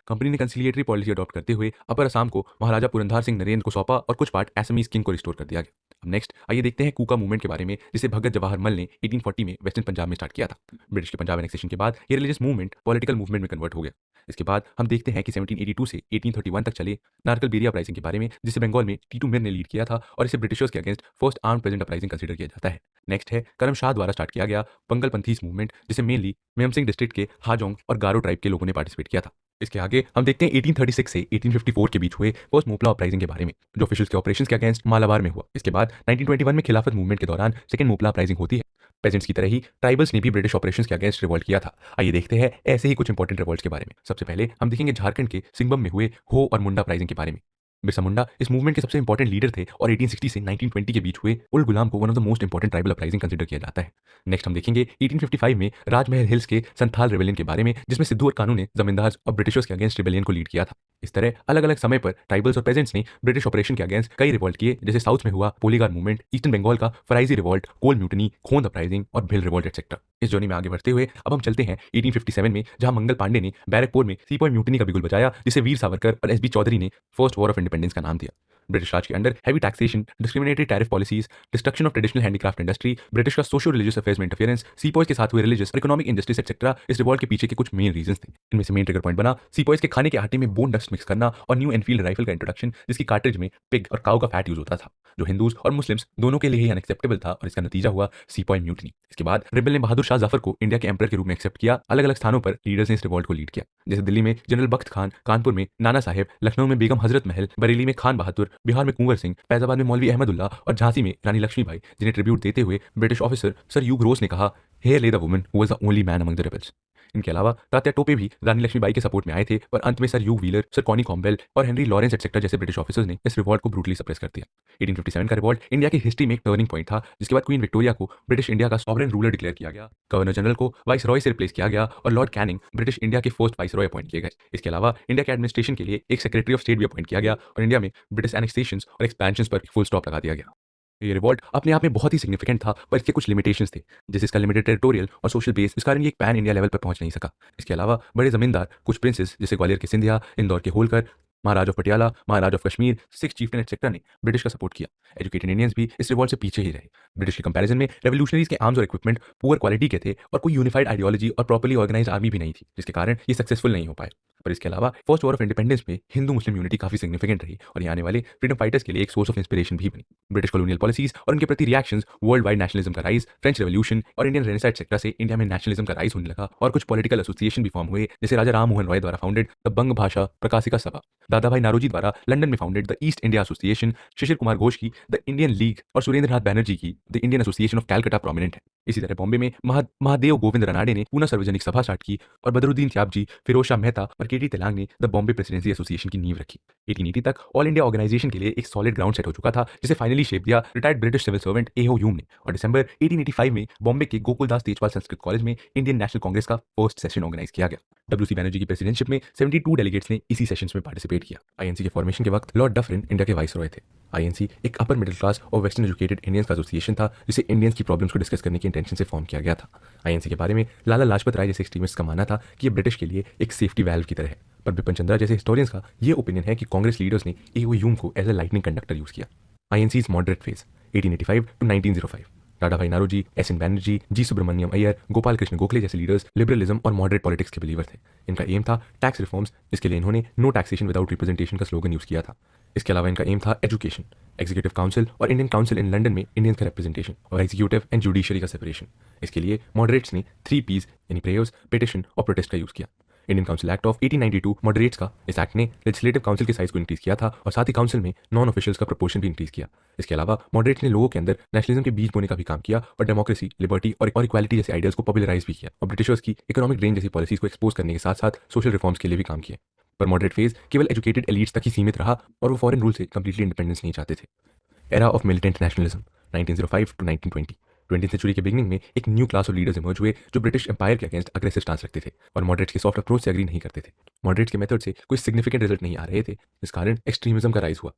B: कंपनी ने कंसिलिएटरी पॉलिसी अडॉप्ट करते हुए अपर असम को महाराजा पुरंदर सिंह नरेंद्र को सौंपा और कुछ पार्ट असमीज किंग को रिस्टोर कर दिया गया। अब नेक्स्ट आइए देखते हैं कूका मूवमेंट के बारे में, जिसे भगत जवाहर मल ने 1840 में वेस्टर्न पंजाब में स्टार्ट किया था। ब्रिटिश के पंजाब एनेक्सेशन के बाद ये रिलीजियस मूवमेंट पॉलिटिकल मूवमेंट में कन्वर्ट हो गया। इसके बाद हम देखते हैं कि 1782 से 1831 तक चले नारकल बेरिया अपराइजिंग के बारे में, जिसे बंगाल में टीटू मिर ने लीड किया था और इसे ब्रिटिशर्स के against first arm present uprising consider किया जाता है। नेक्स्ट है करम शाह द्वारा स्टार्ट किया गया पंगल पंथीस मूवमेंट, जिसे मेनली मेमसिंग डिस्ट्रिक्ट के हाजोंग और गारो ट्राइब के लोगों ने पार्टिसिपेट किया था। इसके आगे हम देखते हैं 1836 से 1854 के बीच हुए फर्स्ट मोपला अपराइजिंग के बारे में, जो ऑफिशियल्स के ऑपरेशंस के अगेंस्ट मालाबार में हुआ। इसके बाद 1921 में खिलाफत मूवमेंट के दौरान सेकंड मोपला अपराइजिंग होती है। पेजेंट्स की तरह ही ट्राइबल्स ने भी ब्रिटिश ऑपरेशंस के अगेंस्ट रिवोल्ट किया था। आइए देखते हैं ऐसे ही कुछ इंपॉर्टेंट रिवोल्ट्स के बारे में। सबसे पहले हम देखेंगे झारखंड के सिंगबम में हुए हो और मुंडा अपराइजिंग के बारे में। बिरसा मुंडा इस मूवमेंट के सबसे इंपॉर्टेंट लीडर थे और 1860 से 1920 के बीच हुए उल गुलाम को one of the most important tribal uprising consider किया जाता है। नेक्स्ट हम देखेंगे 1855 में राजमहल हिल्स के संथाल रिबेलियन के बारे में, जिसमें सिद्धू और कानू ने जमींदार और ब्रिटिशर्स के अगेंस्ट रिबेलियन को लीड किया था। इस तरह अलग अलग समय पर ट्राइबल्स और पेजेंट्स ने ब्रिटिश ऑपरेशन के अगेंस्ट कई रिवोल्ट किए, जैसे साउथ में हुआ पोलीगार मूवमेंट, ईस्टर्न बंगाल का फराइजी रिवोल्ट, कोल म्यूटनी, खोंद अपराइजिंग और भिल रिवोल्ट एक्सेट्रा। इस जर्नी में आगे बढ़ते हुए अब हम चलते हैं 1857 में, जहां मंगल पांडे ने बैरकपुर में सीपॉय म्यूटनी का बिगुल बजाया, जिसे वीर सावरकर और एसबी चौधरी ने फर्स्ट वॉर ऑफ इंडिपेंडेंस का नाम दिया। ब्रिटिश राज के under heavy taxation, discriminatory tariff policies, destruction of traditional handicraft industry, British का सोशल रिलीजियस अफेयर्स में इंटरफेरेंस, सीपॉयज के साथ हुए रिलीजियस और इकोनॉमिक इंजस्टिस एक्सेट्रा इस रिवॉल्ट के पीछे के कुछ मेन रीजंस थे। इनमें से मेन ट्रिगर पॉइंट बना सीपॉयज के खाने के आटे में बोन डस्ट मिक्स करना और न्यू एनफील्ड राइफल का इंट्रोडक्शन, जिसकी कार्ट्रिज में पिग और काऊ का फैट यूज होता था, जो हिंदूज और मुस्लिम्स दोनों के लिए ही अनएक्सेप्टेबल था और इसका नतीजा हुआ सीपॉय म्यूटनी। इसके बाद रिबेल ने बहादुर शाह जफर को इंडिया के एम्परर के रूप में एक्सेप्ट किया। अलग अलग स्थानों पर लीडर्स ने इस रिवॉल्ट को लीड किया, जैसे दिल्ली में जनरल बख्त खान, कानपुर में नाना साहेब, लखनऊ में बेगम हजरत महल, बरेली में खान बहादुर, बिहार में कुंवर सिंह, फैजाबाद में मौलवी अहमदुल्ला और झांसी में रानी लक्ष्मीबाई, जिन्हें ट्रिब्यूट देते हुए ब्रिटिश ऑफिसर सर ह्यू ग्रोस ने कहा, "हियर ले the woman who was the only man among the rebels." इनके अलावा तात्या टोपे भी रानी लक्ष्मीबाई के सपोर्ट में आए थे, पर अंत में सर ह्यू व्हीलर, सर कॉनी कॉम्बेल और हेनरी लॉरेंस एक्सेट्रा जैसे ब्रिटिश ऑफिसर्स ने इस रिवॉल्ट को ब्रूटली सप्रेस कर दिया। 1857 का रिवॉल्ट इंडिया की हिस्ट्री में एक टर्निंग पॉइंट था, जिसके बाद क्वीन विक्टोरिया को ब्रिटिश इंडिया का सॉवरेन रूलर डिक्लेयर किया गया, गवर्नर जनरल को वाइस रॉय से रिप्लेस किया गया और लॉर्ड कैनिंग ब्रिटिश इंडिया के फर्स्ट वाइस रॉय अपॉइंट किए गए। इसके अलावा इंडिया के एडमिनिस्ट्रेशन के लिए एक सेक्रेटरी ऑफ स्टेट भी अपॉइंट किया गया और इंडिया में ब्रिटिश एनेक्सेशंस और एक्सपेंशंस पर फुल स्टॉप लगा दिया गया। ये रिवॉल्ट अपने आप में बहुत ही सिग्निफिकेंट था, पर इसके कुछ लिमिटेशंस थे, जैसे इसका लिमिटेड टेरिटोरियल और सोशल बेस, इस कारण ये एक पैन इंडिया लेवल पर पहुंच नहीं सका। इसके अलावा बड़े जमींदार, कुछ प्रिंसेस जैसे ग्वालियर के सिंधिया, इंदौर के Holkar, Maharaj of Patiala, Maharaj of Kashmir, Sikh chieftain etcetera ने ब्रिटिश का सपोर्ट किया। एजुकेटेड इंडियंस भी इस रिवॉल्ट से पीछे ही रहे। ब्रिटिश के कंपैरिजन में रेवोल्यूशनरीज के आर्म्स और इक्विपमेंट पुअर क्वालिटी के थे और कोई यूनिफाइड आइडियोलॉजी और प्रॉपर्ली ऑर्गेनाइज आर्मी भी नहीं थी, जिसके कारण ये सक्सेसफुल नहीं हो पाए। पर इसके अलावा फर्स्ट वॉर ऑफ इंडिपेंडेंस में हिंदू मुस्लिम यूनिटी काफी सिग्निफिकेंट रही और ये आने वाले फ्रीडम फाइटर्स के लिए एक सोर्स ऑफ इंस्पिरेशन भी बनी। ब्रिटिश कॉलोनियल पॉलिसीज और उनके प्रति रिएक्शंस, वर्ल्ड वाइड नेशनलिज्म का राइज, फ्रेंच रेवोल्यूशन और इंडियन रेनेसाइंस सेक्टर से इंडिया में नेशनलिज्म का राइज होने लगा और कुछ पॉलिटिकल एसोसिएशन भी फॉर्म हुए, जैसे राजा राम मोहन रॉय द्वारा फाउंडेड द बंग भाषा प्रकाशिका सभा, दादा भाई नारोजी द्वारा लंदन में founded the East India Association, Shishir Kumar Ghosh की द इंडियन लीग और सुरेंद्रनाथ बैनर्जी की the Indian Association of Calcutta prominent है। इसी तरह बॉम्बे में महादेव गोविंद रनाडे ने पुनः सार्वजनिक सभा स्टार्ट की और बदरुद्दीन त्याबजी, फिरोज शाह मेहता और केटी तेलांग ने द बॉम्बे प्रेसिडेंसी एसोसिएशन की नींव रखी। 1880 तक ऑल इंडिया ऑर्गेनाइजेशन के लिए एक सॉलिड ग्राउंड सेट हो चुका था, जिसे फाइनली शेप दिया रिटायर्ड ब्रिटिश सिविल सर्वेंट एओ ह्यूम ने, और दिसंबर 1885 में बॉम्बे के गोकुलदास तेजपाल संस्कृत कॉलेज में इंडियन नेशनल कांग्रेस का फर्स्ट सेशन ऑर्गेनाइज किया गया। डब्ल्यूसी बैनर्जी की प्रेसिडेंटशिप में 72 डेलीगेट्स ने इसी सेशंस में पार्टिसिपेट किया। आईएनसी के फॉर्मेशन के वक्त लॉर्ड डफरिन इंडिया के वाइसरॉय थे। आईएनसी एक अपर मिडिल क्लास और वेस्टर्न एजुकेटेड इंडियंस का एसोसिएशन था, जिसे इंडियंस की प्रॉब्लम्स को डिस्कस करने की इंटेंशन से फॉर्म किया गया था। आईएनसी के बारे में लाला लाजपत राय जैसे एक्सट्रीमिस्ट का मानना था कि ये ब्रिटिश के लिए एक सेफ्टी वैल्व की तरह है, पर बिपिन चंद्रा जैसे हिस्टोरियंस का ये ओपिनियन है कि कांग्रेस लीडर्स ने A O Hume as a lightning conductor use किया। INC's moderate phase 1885 to 1905। Dadabhai Naoroji, S N Banerjee, G Subramania Iyer, Gopal Krishna Gokhale जैसे लीडर्स लिबरलिज्म और मॉडरेट पॉलिटिक्स के बिलीवर थे। इनका एम था टैक्स रिफॉर्म्स, इसके लिए इन्होंने नो टैक्सेशन विदाउट रिप्रेजेंटेशन का स्लोगन यूज किया था। इसके अलावा इनका एम था एजुकेशन, एग्जीक्यूटिव काउंसिल और इंडियन काउंसिल इन लंदन में इंडियंस का रिप्रेजेंटेशन और एग्जीक्यूटिव एंड जुडिशरी का सेपरेशन। इसके लिए मॉडरेट्स ने 3 P's यानी प्रेयर्स, पिटिशन और प्रोटेस्ट का यूज किया। Indian council act of 1892 moderates का, इस एक्ट ने लेजिस्लेटिव काउंसिल के साइज को इंक्रीज किया था और साथ ही काउंसिल में नॉन ऑफिशियल्स का प्रोपोर्शन भी इंक्रीज किया। इसके अलावा मॉडरेट्स ने लोगों के अंदर नेशनलिज्म के बीज बोने का भी काम किया और डेमोक्रेसी, लिबर्टी और इक्वालिटी जैसे आइडियाज को पॉपुलराइज भी किया और ब्रिटिशर्स की इकोनॉमिक रेंज जैसी पॉलिसीज को एक्सपोज करने के साथ साथ सोशल रिफॉर्म्स के लिए भी काम किया। पर मॉडरेट फेज केवल एजुकेटेड एलिट्स तक ही सीमित रहा और वो फॉरेन रूल से कंप्लीटली इंडिपेंडेंस नहीं चाहते थे। Era of militant nationalism 1905 to 1920। 20th century के बिगनिंग में एक new class of leaders emerge हुए जो ब्रिटिश एम्पायर के अगेंस्ट अग्रेसिव स्टांस रखते थे और मॉडरेट्स के सॉफ्ट अप्रोच से एग्री नहीं करते थे। मॉडरेट्स के मेथड से कोई सिग्निफिकेंट रिजल्ट नहीं आ रहे थे, इस कारण एक्सट्रीमिज्म का राइज हुआ।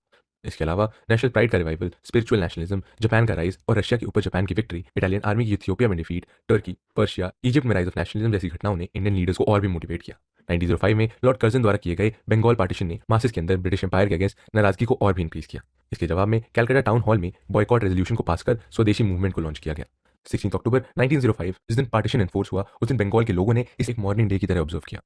B: इसके अलावा नेशनल प्राइड का रिवाइवल, स्पिरिचुअल नेशनलिज्म, जापान का राइज और रशिया के ऊपर जापान की विक्ट्री, इटालियन आर्मी की इथियोपिया में डिफीट, टर्की, पर्शिया, इजिप्ट में राइज ऑफ नेशनलिज्म जैसी घटनाओं ने इंडियन लीडर्स को और भी मोटिवेट किया। 1905 में लॉर्ड कर्जन द्वारा किए गए बंगाल पार्टीशन ने मासेस के अंदर ब्रिटिश एम्पायर के अगेंस्ट नाराजगी को और भी इंक्रीज किया। इसके जवाब में कैलकाटा टाउन हॉल में बॉयकॉट रेजोल्यूशन को पास कर स्वदेशी मूवमेंट को लॉन्च किया गया। 16 अक्टूबर 1905 जिस दिन पार्टीशन एनफोर्स हुआ उस दिन बंगाल के लोगों ने इसे एक मॉर्निंग डे की तरह ऑब्जर्व किया।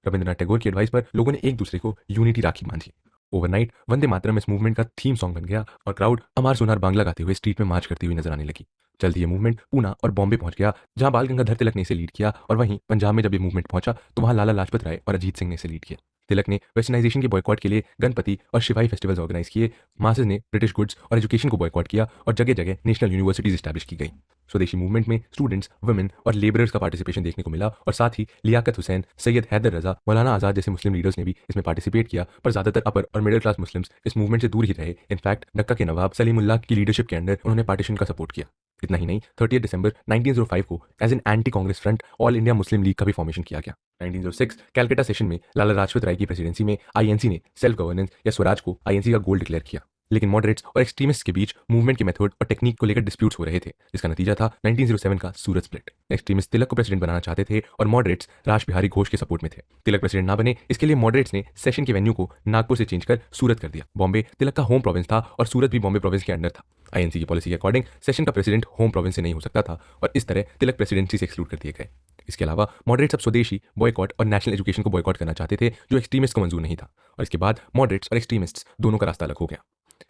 B: रविंद्रनाथ टैगोर की एडवाइस पर लोगों ने एक दूसरे को यूनिटी राखी बांधी। ओवरनाइट वंदे मातरम इस मूवमेंट का थीम सॉन्ग बन गया और क्राउड अमार सोनार बांग्ला गाते हुए स्ट्रीट में मार्च करती हुई नजर आने लगी। जल्द ही ये मूवमेंट पूना और बॉम्बे पहुंच गया जहां बाल गंगाधर तिलक ने इसे लीड किया और वहीं पंजाब में जब ये मूवमेंट पहुंचा तो वहां लाला लाजपत राय और अजीत सिंह ने इसे लीड किया। तिलक ने वेस्टर्नाइजेशन के बॉयकॉट के लिए गणपति और शिवाई फेस्टिवल्स ऑर्गेनाइज किए, मासेस ने ब्रिटिश गुड्स और एजुकेशन को बॉयकॉट किया और जगह जगह नेशनल यूनिवर्सिटीज एस्टैब्लिश की गई। स्वदेशी मूवमेंट में स्टूडेंट्स, वुमेन और लेबरर्स का पार्टिसिपेशन देखने को मिला और साथ ही लियाकत हुसैन, सैयद हैदर रजा, मौलाना आजाद जैसे मुस्लिम लीडर्स ने भी इसमें पार्टिसिपेट किया, पर ज्यादातर अपर और मिडिल क्लास मुस्लिम्स इस मूवमेंट से दूर ही रहे। इनफैक्ट डक्का के नवाब सलीमुल्लाह की लीडरशिप के अंडर उन्होंने पार्टीशन का सपोर्ट किया। इतना ही नहीं, 30 दिसंबर 1905 को as an anti Congress front all India Muslim League का भी फॉर्मेशन किया गया। 1906 कैलकाटा सेशन में लाला लाजपत राय की प्रेसिडेंसी में आईएनसी ने सेल्फ गवर्नेंस या स्वराज को आईएनसी का गोल डिक्लेयर किया। लेकिन मॉडरेट्स और एक्सट्रीमिस्ट के बीच मूवमेंट के मेथड और टेक्निक को लेकर डिस्प्यूट्स हो रहे थे, जिसका नतीजा था 1907 का सूरत स्प्लिट। एक्सट्रीमिस्ट तिलक को प्रेसिडेंट बनाना चाहते थे और मॉडरेट्स राज बिहारी घोष के सपोर्ट में थे। तिलक प्रेसिडेंट ना बने, इसके लिए मॉडरेट्स ने सेशन के वेन्यू को नागपुर से चेंज कर सूरत कर दिया। बॉम्बे तिलक का होम प्रोविंस था और सूरत भी बॉम्बे प्रोविंस के अंडर था। आईएनसी की पॉलिसी के अकॉर्डिंग सेशन का प्रेसिडेंट होम प्रोविंस से नहीं हो सकता था और इस तरह तिलक प्रेसिडेंसी से एक्सक्लूड कर दिए गए। इसके अलावा मॉडरेट्स अब स्वदेशी, बॉयकॉट और नेशनल एजुकेशन को बॉयकॉट करना चाहते थे जो एक्सट्रीमिस्ट को मंजूर नहीं था और इसके बाद मॉडरेट्स और एक्सट्रीमिस्ट्स दोनों का रास्ता अलग हो गया।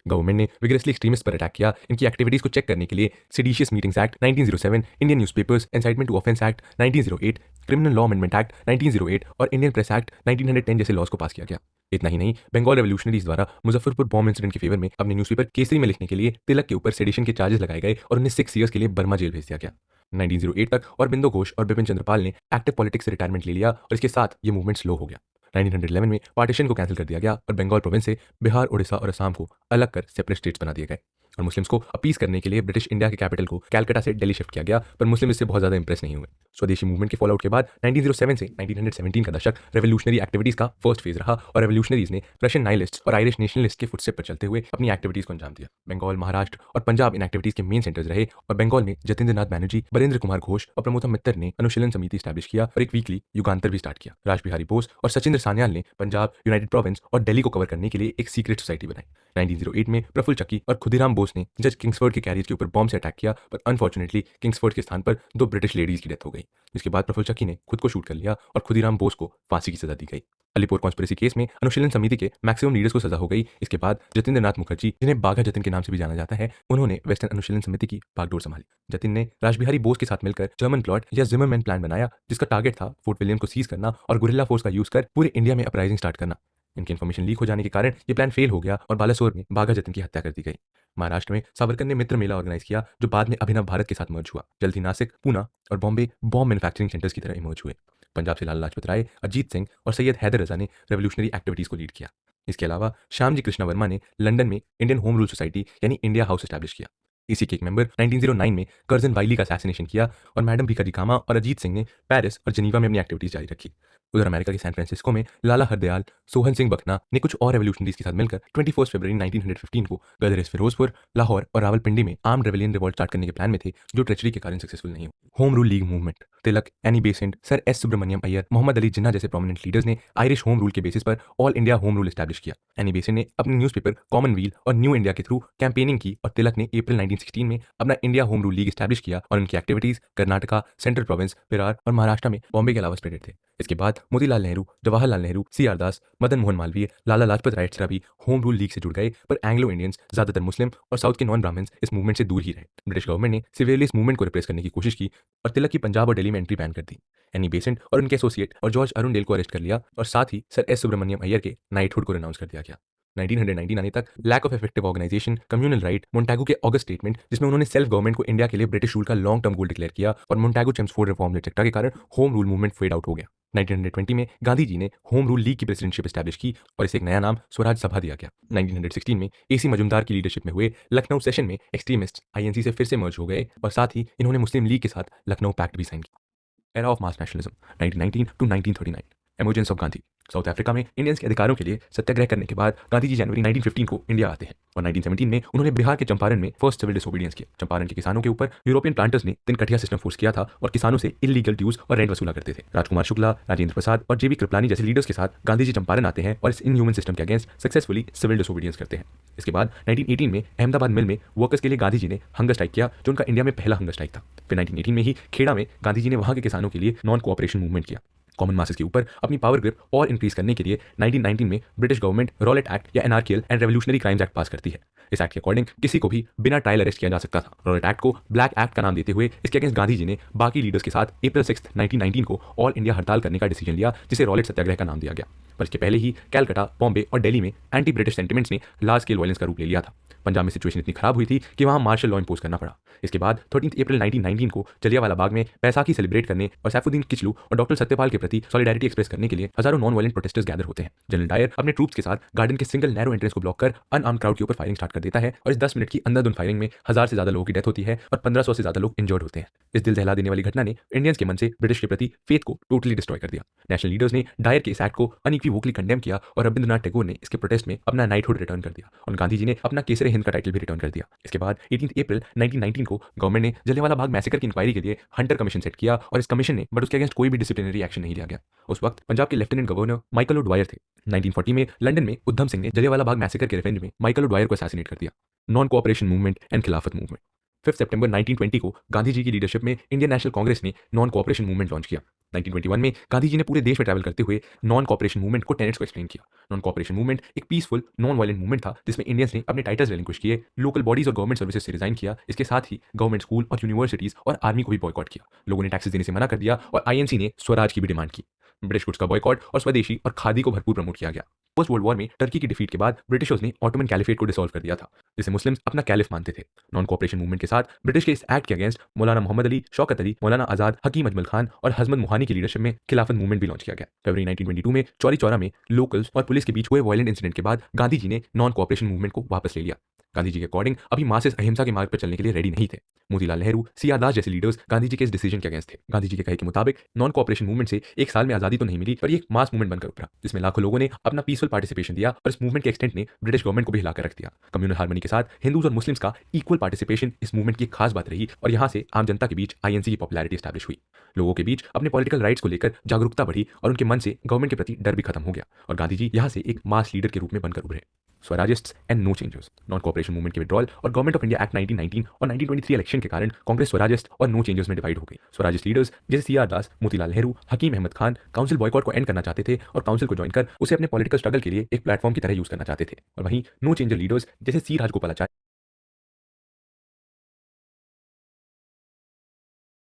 B: गवर्नमेंट ने विगरसली एक्सट्रीमिस्ट पर अटैक किया। इनकी एक्टिविटीज को चेक करने के लिए seditious meetings act 1907, Indian newspapers incitement to offence act 1908, criminal law amendment act 1908 और इंडियन प्रेस एक्ट 1910 जैसे लॉज को पास किया गया। इतना ही नहीं, बंगाल रेवोल्यूशनरीज द्वारा मुजफ्फरपुर बॉम्ब इंसिडेंट के फेवर में अपने न्यूज़पेपर केसरी में लिखने के लिए तिलक के ऊपर सेडिशन के चार्जेस लगाए गए और उन्हें 6 ईयर्स के लिए बर्मा जेल भेज दिया गया। 1908 तक और बिंदु घोष और बिपिन चंद्रपाल ने एक्टिव पॉलिटिक्स से रिटायरमेंट ले लिया और इसके साथ ये मूवमेंट स्लो हो गया। 1911 में पार्टीशन को कैंसिल कर दिया गया और बंगाल प्रोविंस से बिहार, उड़ीसा और असम को अलग कर सेपरेट स्टेट्स बना दिए गए और मुस्लिम्स को अपीस करने के लिए ब्रिटिश इंडिया के कैपिटल को कैलकाटा से दिल्ली शिफ्ट किया गया, पर मुस्लिम इससे बहुत ज्यादा इंप्रेस नहीं हुए। स्वदेशी मूवमेंट के फॉलोआउट के बाद 1907 से 1917 का दशक रेवोल्यूशनरी एक्टिविटीज का फर्स्ट फेज रहा और रेवोल्यूशनरीज ने रशियन नाइलिस्ट्स और आयरिश नेशनलिस्ट के फुटस्टेप पर चलते हुए अपनी एक्टिविटीज को अंजाम दिया। बंगाल, महाराष्ट्र और पंजाब इन एक्टिविटीज के मेन सेंटर्स रहे और बंगाल में जतिंद्र नाथ बैनर्जी, बरेंद्र कुमार घोष और प्रमोदम मित्तर ने अनुशीलन समिति स्टैब्लिश किया और एक वीकली युगांतर भी स्टार्ट किया। राज बिहारी बोस और सचिंद्र सान्याल ने पंजाब, यूनाइटेड प्रोविंस और दिल्ली को कवर करने के लिए एक सीक्रेट सोसाइटी बनाई। 1908 में प्रफुल्ल चक्की और खुदीराम बोस ने जज किंग्सफोर्ड के कैरियर के ऊपर बॉम्ब से अटैक किया, पर अनफॉर्चुनेटली किंग्सफोर्ड के स्थान पर 2 ब्रिटिश लेडीज की डेथ हो गई, जिसके बाद प्रफुल्ल चक्की ने खुद को शूट कर लिया और खुदीराम बोस को फांसी की सजा दी गई। अलीपुर कॉन्स्पिरेसी केस में अनुशीलन समिति के मैक्सिमम लीडर्स को सजा हो गई। इसके बाद जतिंद्र नाथ मुखर्जी, जिन्हें बाघा जतिन के नाम से भी जाना जाता है, उन्होंने वेस्टर्न अनुशीलन समिति की बागडोर संभाली। जतिन ने राजबिहारी बोस के साथ मिलकर जर्मन प्लॉट या जिमरमैन प्लान बनाया, जिसका टारगेट था फोर्ट विलियम को सीज करना और गुरिल्ला फोर्स का यूज कर पूरे इंडिया में अपराइजिंग स्टार्ट करना। इनकी इन्फॉर्मेशन लीक हो जाने के कारण ये प्लान फेल हो गया और बालासोर में बाघा जतिन की हत्या कर दी गई। महाराष्ट्र में सावरकर ने मित्र मेला ऑर्गेनाइज किया जो बाद में अभिनव भारत के साथ मर्ज हुआ। जल्द ही नासिक, पूना और बॉम्बे बॉम्ब मैन्युफैक्चरिंग सेंटर्स की तरह इमर्ज हुए। पंजाब से लाला लाजपत राय, अजीत सिंह और सैयद हैदर रजा ने रेवोल्यूशनरी एक्टिविटीज को लीड किया। इसके अलावा श्यामजी कृष्णा वर्मा ने लंदन में इंडियन होम रूल सोसाइटी यानी इंडिया हाउस एस्टैब्लिश किया। इसी के एक मेंबर 1909 में कर्जन वाइली का असैसिनेशन किया और मैडम भिखारी कामा और अजीत सिंह ने पेरिस और जिनीवा में अपनी एक्टिविटीज जारी रखी। उधर अमेरिका के सैन फ्रांसिस्को में लाला हरदयाल, सोहन सिंह बखना ने कुछ और रेवोल्यूशनरीज के साथ मिलकर 21 फरवरी 1915 को गदर फिरोजपुर, लाहौर और रावलपिंडी में आर्म्ड रेवेलियन रिवॉल्ट स्टार्ट करने के प्लान में थे, जो ट्रेचरी के कारण सक्सेसफुल नहीं हुआ। Home rule league movement Tilak, Annie Besant, Sir S Subramaniam Iyer, Mohammad Ali Jinnah जैसे प्रोमिनेंट लीडर्स ने आयरिश होम रूल के बेसिस पर all India home rule establish किया। एनी बेसेंट ने अपने न्यूज़पेपर कॉमनवील और न्यू इंडिया के थ्रू कैंपेनिंग की और तिलक ने अप्रैल 1916 में अपना India home rule league establish किया और उनकी एक्टिविटीज कर्नाटका, सेंट्रल प्रोविंस, बिरार और महाराष्ट्र में बॉम्बे के अलावा स्प्रेडेड थे। इसके बाद मोतीलाल नेहरू, जवाहरलाल नेहरू, CR दास, मदन मोहन मालवीय, लाला लाजपत राय एक्सेट्रा भी होम रूल लीग से जुड़ गए, पर एंग्लो इंडियंस, ज्यादातर मुस्लिम और साउथ के नॉन ब्राह्मण्स इस मूवमेंट से दूर ही रहे। ब्रिटिश गवर्नमेंट ने सिवियरली इस मूवमेंट को रिप्रेस करने की कोशिश की और तिलक की पंजाब और दिल्ली में एंट्री बैन कर दी। एनी बेसेंट और उनके एसोसिएट और जॉर्ज अरुणडेल को अरेस्ट कर लिया और साथ ही सर एस सुब्रमण्यम अय्यर के नाइटहुड को रिनाउंस कर दिया गया। 1919 आने तक lack of effective organization, communal riot, Montagu के ऑगस्ट स्टेटमेंट जिसमें उन्होंने सेल्फ गवर्नमेंट को इंडिया के लिए ब्रिटिश रूल का लॉन्ग टर्म गोल डिक्लेयर किया और मोंटागो चेम्सफोर्ड रिफॉर्म एक्टा के कारण home rule movement fade out हो गया। 1920 में गांधी जी ने होम रूल लीग की प्रेसिडेंटशिप एस्टैब्लिश की और इसे एक नया नाम स्वराज सभा दिया गया। 1916 में AC मजुमदार की लीडरशिप में हुए लखनऊ सेशन में एक्सट्रीमिस्ट INC से फिर से मर्ज हो गए और साथ ही इन्होंने मुस्लिम लीग के साथ लखनऊ पैक्ट भी साइन किया। Era of mass nationalism 1919 to 1939, emergence of Gandhi. South Africa में इंडियंस के अधिकारों के लिए सत्याग्रह करने के बाद गांधी जी जनवरी 1915 को इंडिया आते हैं और 1917 में उन्होंने बिहार के चंपारण में फर्स्ट सिविल डिसोबीडियंस किया। चंपारण के किसानों के ऊपर यूरोपियन प्लांटर्स ने तिनकठिया सिस्टम फोर्स किया था और किसानों से इलीगल ड्यूज और रेंट वसूला करते थे। राजकुमार शुक्ला, राजेंद्र प्रसाद और JB कृपलानी जैसे लीडर्स के साथ गांधी जी चंपारण आते हैं और इस इनह्यूमन सिस्टम के अगेंस्ट सक्सेसफुली सिविल डिसोबीडियंस करते हैं। इसके बाद 1918 में अहमदाबाद मिल में वर्कर्स के लिए गांधी जी ने हंगर स्ट्राइक किया जो उनका इंडिया में पहला हंगर स्ट्राइक था। फिर 1918 में ही खेड़ा में गांधी जी ने वहां के किसानों के लिए नॉन कोऑपरेशन मूवमेंट किया। कॉमन मासेस के ऊपर अपनी पावर ग्रिप और इंक्रीज करने के लिए 1919 में ब्रिटिश गवर्नमेंट रॉलेट एक्ट या anarchical and revolutionary crimes act pass करती है। इस एक्ट के अकॉर्डिंग किसी को भी बिना ट्रायल अरेस्ट किया जा सकता था। रॉलेट एक्ट को ब्लैक एक्ट का नाम देते हुए इसके अगेंस्ट गांधी जी ने बाकी लीडर्स के साथ अप्रैल 6, 1919 को ऑल इंडिया हड़ताल करने का डिसीजन लिया जिसे रॉलेट सत्याग्रह का नाम दिया गया। पर इसके पहले ही कैलकाटा, बॉम्बे और दिल्ली में एंटी ब्रिटिश सेंटिमेंट्स ने लार्ज स्केल वायलेंस का रूप ले लिया था। पंजाब में सिचुएशन इतनी खराब हुई थी कि वहां मार्शल लॉ इंपोज करना पड़ा। इसके बाद 13 अप्रैल 1919 को जलियांवाला बाग में बैसाखी सेलिब्रेट करने और सैफुद्दीन किचलू और डॉक्टर सत्यपाल के प्रति सॉलिडारिटी एक्सप्रेस करने के लिए हजारों नॉन वायलेंट प्रोटेस्टर्स गैदर होते हैं। जनरल डायर अपने ट्रूप्स के साथ गार्डन के सिंगल नैरो एंट्रेंस को ब्लॉक कर अनआर्म्ड क्राउड के ऊपर फायरिंग स्टार्ट कर देता है और इस 10 मिनट की अंधाधुंध फायरिंग में 1000 से ज्यादा लोगों की डेथ होती है और 1500 से ज्यादा लोग इंजर्ड होते हैं। इस दिल दहला देने वाली घटना ने इंडियंस के मन से ब्रिटिश के प्रति फेथ को टोटली डिस्ट्रॉय कर दिया। नेशनल लीडर्स ने डायर के इस एक्ट को अनइक्विवोकली कंडेम किया और रविंद्रनाथ टैगोर ने इसके प्रोटेस्ट में अपना नाइटहुड रिटर्न कर दिया और गांधी जी ने अपना केसरे हिंद का टाइटल भी रिटर्न कर दिया। इसके बाद 18 अप्रैल 1919 को गवर्नमेंट ने जलियांवाला बाग मैसेकर की इंक्वायरी के लिए हंटर कमीशन सेट किया और इस कमीशन ने बट उसके अगेंस्ट कोई भी डिसिप्लिनरी एक्शन नहीं लिया गया। उस वक्त पंजाब के लेफ्टिनेंट गवर्नर माइकल ओडवायर थे। 1940 में लंदन में उद्धम सिंह ने जलियांवाला बाग मैसेकर के रिवेंज में माइकल ओडवायर को असैसिनेट कर दिया। नॉन कोऑपरेशन मूवमेंट एंड खिलाफत मूवमेंट 5 सितंबर 1920 को गांधी जी की लीडरशिप में इंडियन नेशनल कांग्रेस ने नॉन कोऑपरेशन मूवमेंट लॉन्च किया। 1921 में गांधी जी ने पूरे देश में ट्रैवल करते हुए नॉन कोऑपरेशन मूवमेंट को टेनेट्स को एक्सप्लेन किया। नॉन कोऑपरेशन मूवमेंट एक पीसफुल नॉन वायलेंट मूवमेंट था जिसमें इंडियंस ने अपने टाइटल्स रिलिंक्विश किए, लोकल बॉडीज और गवर्नमेंट सर्विसेज से रिजाइन किया। इसके साथ ही गवर्नमेंट स्कूल और यूनिवर्सिटीज और आर्मी को भी बॉयकॉट किया। लोगों ने टैक्सेस देने से मना कर दिया और INC ने स्वराज की भी डिमांड की। ब्रिटिश गुड्स का बॉयकॉट और स्वदेशी और खादी को भरपूर प्रमोट किया गया। पोस्ट वर्ल्ड वॉर में टर्की की डिफीट के बाद ब्रिटिशर्स ने ऑटोमन कैलिफेट को डिसॉल्व कर दिया था जिसे मुस्लिम्स अपना कैलिफ मानते थे। नॉन कोऑपरेशन मूवमेंट के साथ ब्रिटिश के इस एक्ट के अगेंस्ट मौलाना मोहम्मद अली, शौकत अली, मौलाना आजाद, हकीम अजमल खान और हजमत मुहानी की लीडरशिप में खिलाफत मूवमेंट भी लॉन्च किया गया। फरवरी 1922 में चौरी चौरा में लोकल्स और पुलिस के बीच हुए वायलेंट इंसिडेंट के बाद गांधी जी ने नॉन कोऑपरेशन मूवमेंट को वापस ले लिया। गांधी जी के अकॉर्डिंग अभी मासेस अहिंसा के मार्ग पर चलने के लिए रेडी नहीं थे। मोतीलाल नेहरू, CR दास जैसे लीडर्स गांधी जी के इस डिसीजन के अगेंस्ट थे। गांधी जी के कहे के मुताबिक नॉन कोऑपरेशन मूवमेंट से एक साल में आजादी तो नहीं मिली पर ये एक मास मूवमेंट बनकर उभरा जिसमें लाखों लोगों ने अपना पीसफुल पार्टिसिपेशन दिया और इस मूवमेंट के एक्सटेंट ने ब्रिटिश गवर्नमेंट को भी हिलाकर रख दिया। कम्युनल हार्मनी के साथ हिंदूज और मुस्लिम्स का इक्वल पार्टिसिपेशन इस मूवमेंट की खास बात रही और यहाँ से आम जनता के बीच INC की पॉपुलैरिटी एस्टैब्लिश हुई। लोगों के बीच अपने पॉलिटिकल राइट्स को लेकर जागरूकता बढ़ी और उनके मन से गवर्नमेंट के प्रति डर भी खत्म हो गया और गांधी जी यहाँ से एक मास लीडर के रूप में बनकर उभरे। Swarajists and no changers, non cooperation movement के विड्रॉल और गवर्नमेंट ऑफ इंडिया एक्ट 1919 और 1923 इलेक्शन के कारण कांग्रेस स्वराजिस्ट और नो चेंजर्स में डिवाइड हो गई। स्वराजिस्ट लीडर्स जैसे CR Das, Motilal Nehru, Hakim Ahmad Khan council boycott को एंड करना चाहते थे और काउंसिल को ज्वाइन कर उसे अपने पॉलिटिकल स्ट्रगल के लिए एक प्लेटफॉर्म की तरह यूज करना चाहते थे। और वहीं नो चेंजर लीडर्स जैसे C राजगोपालाचारी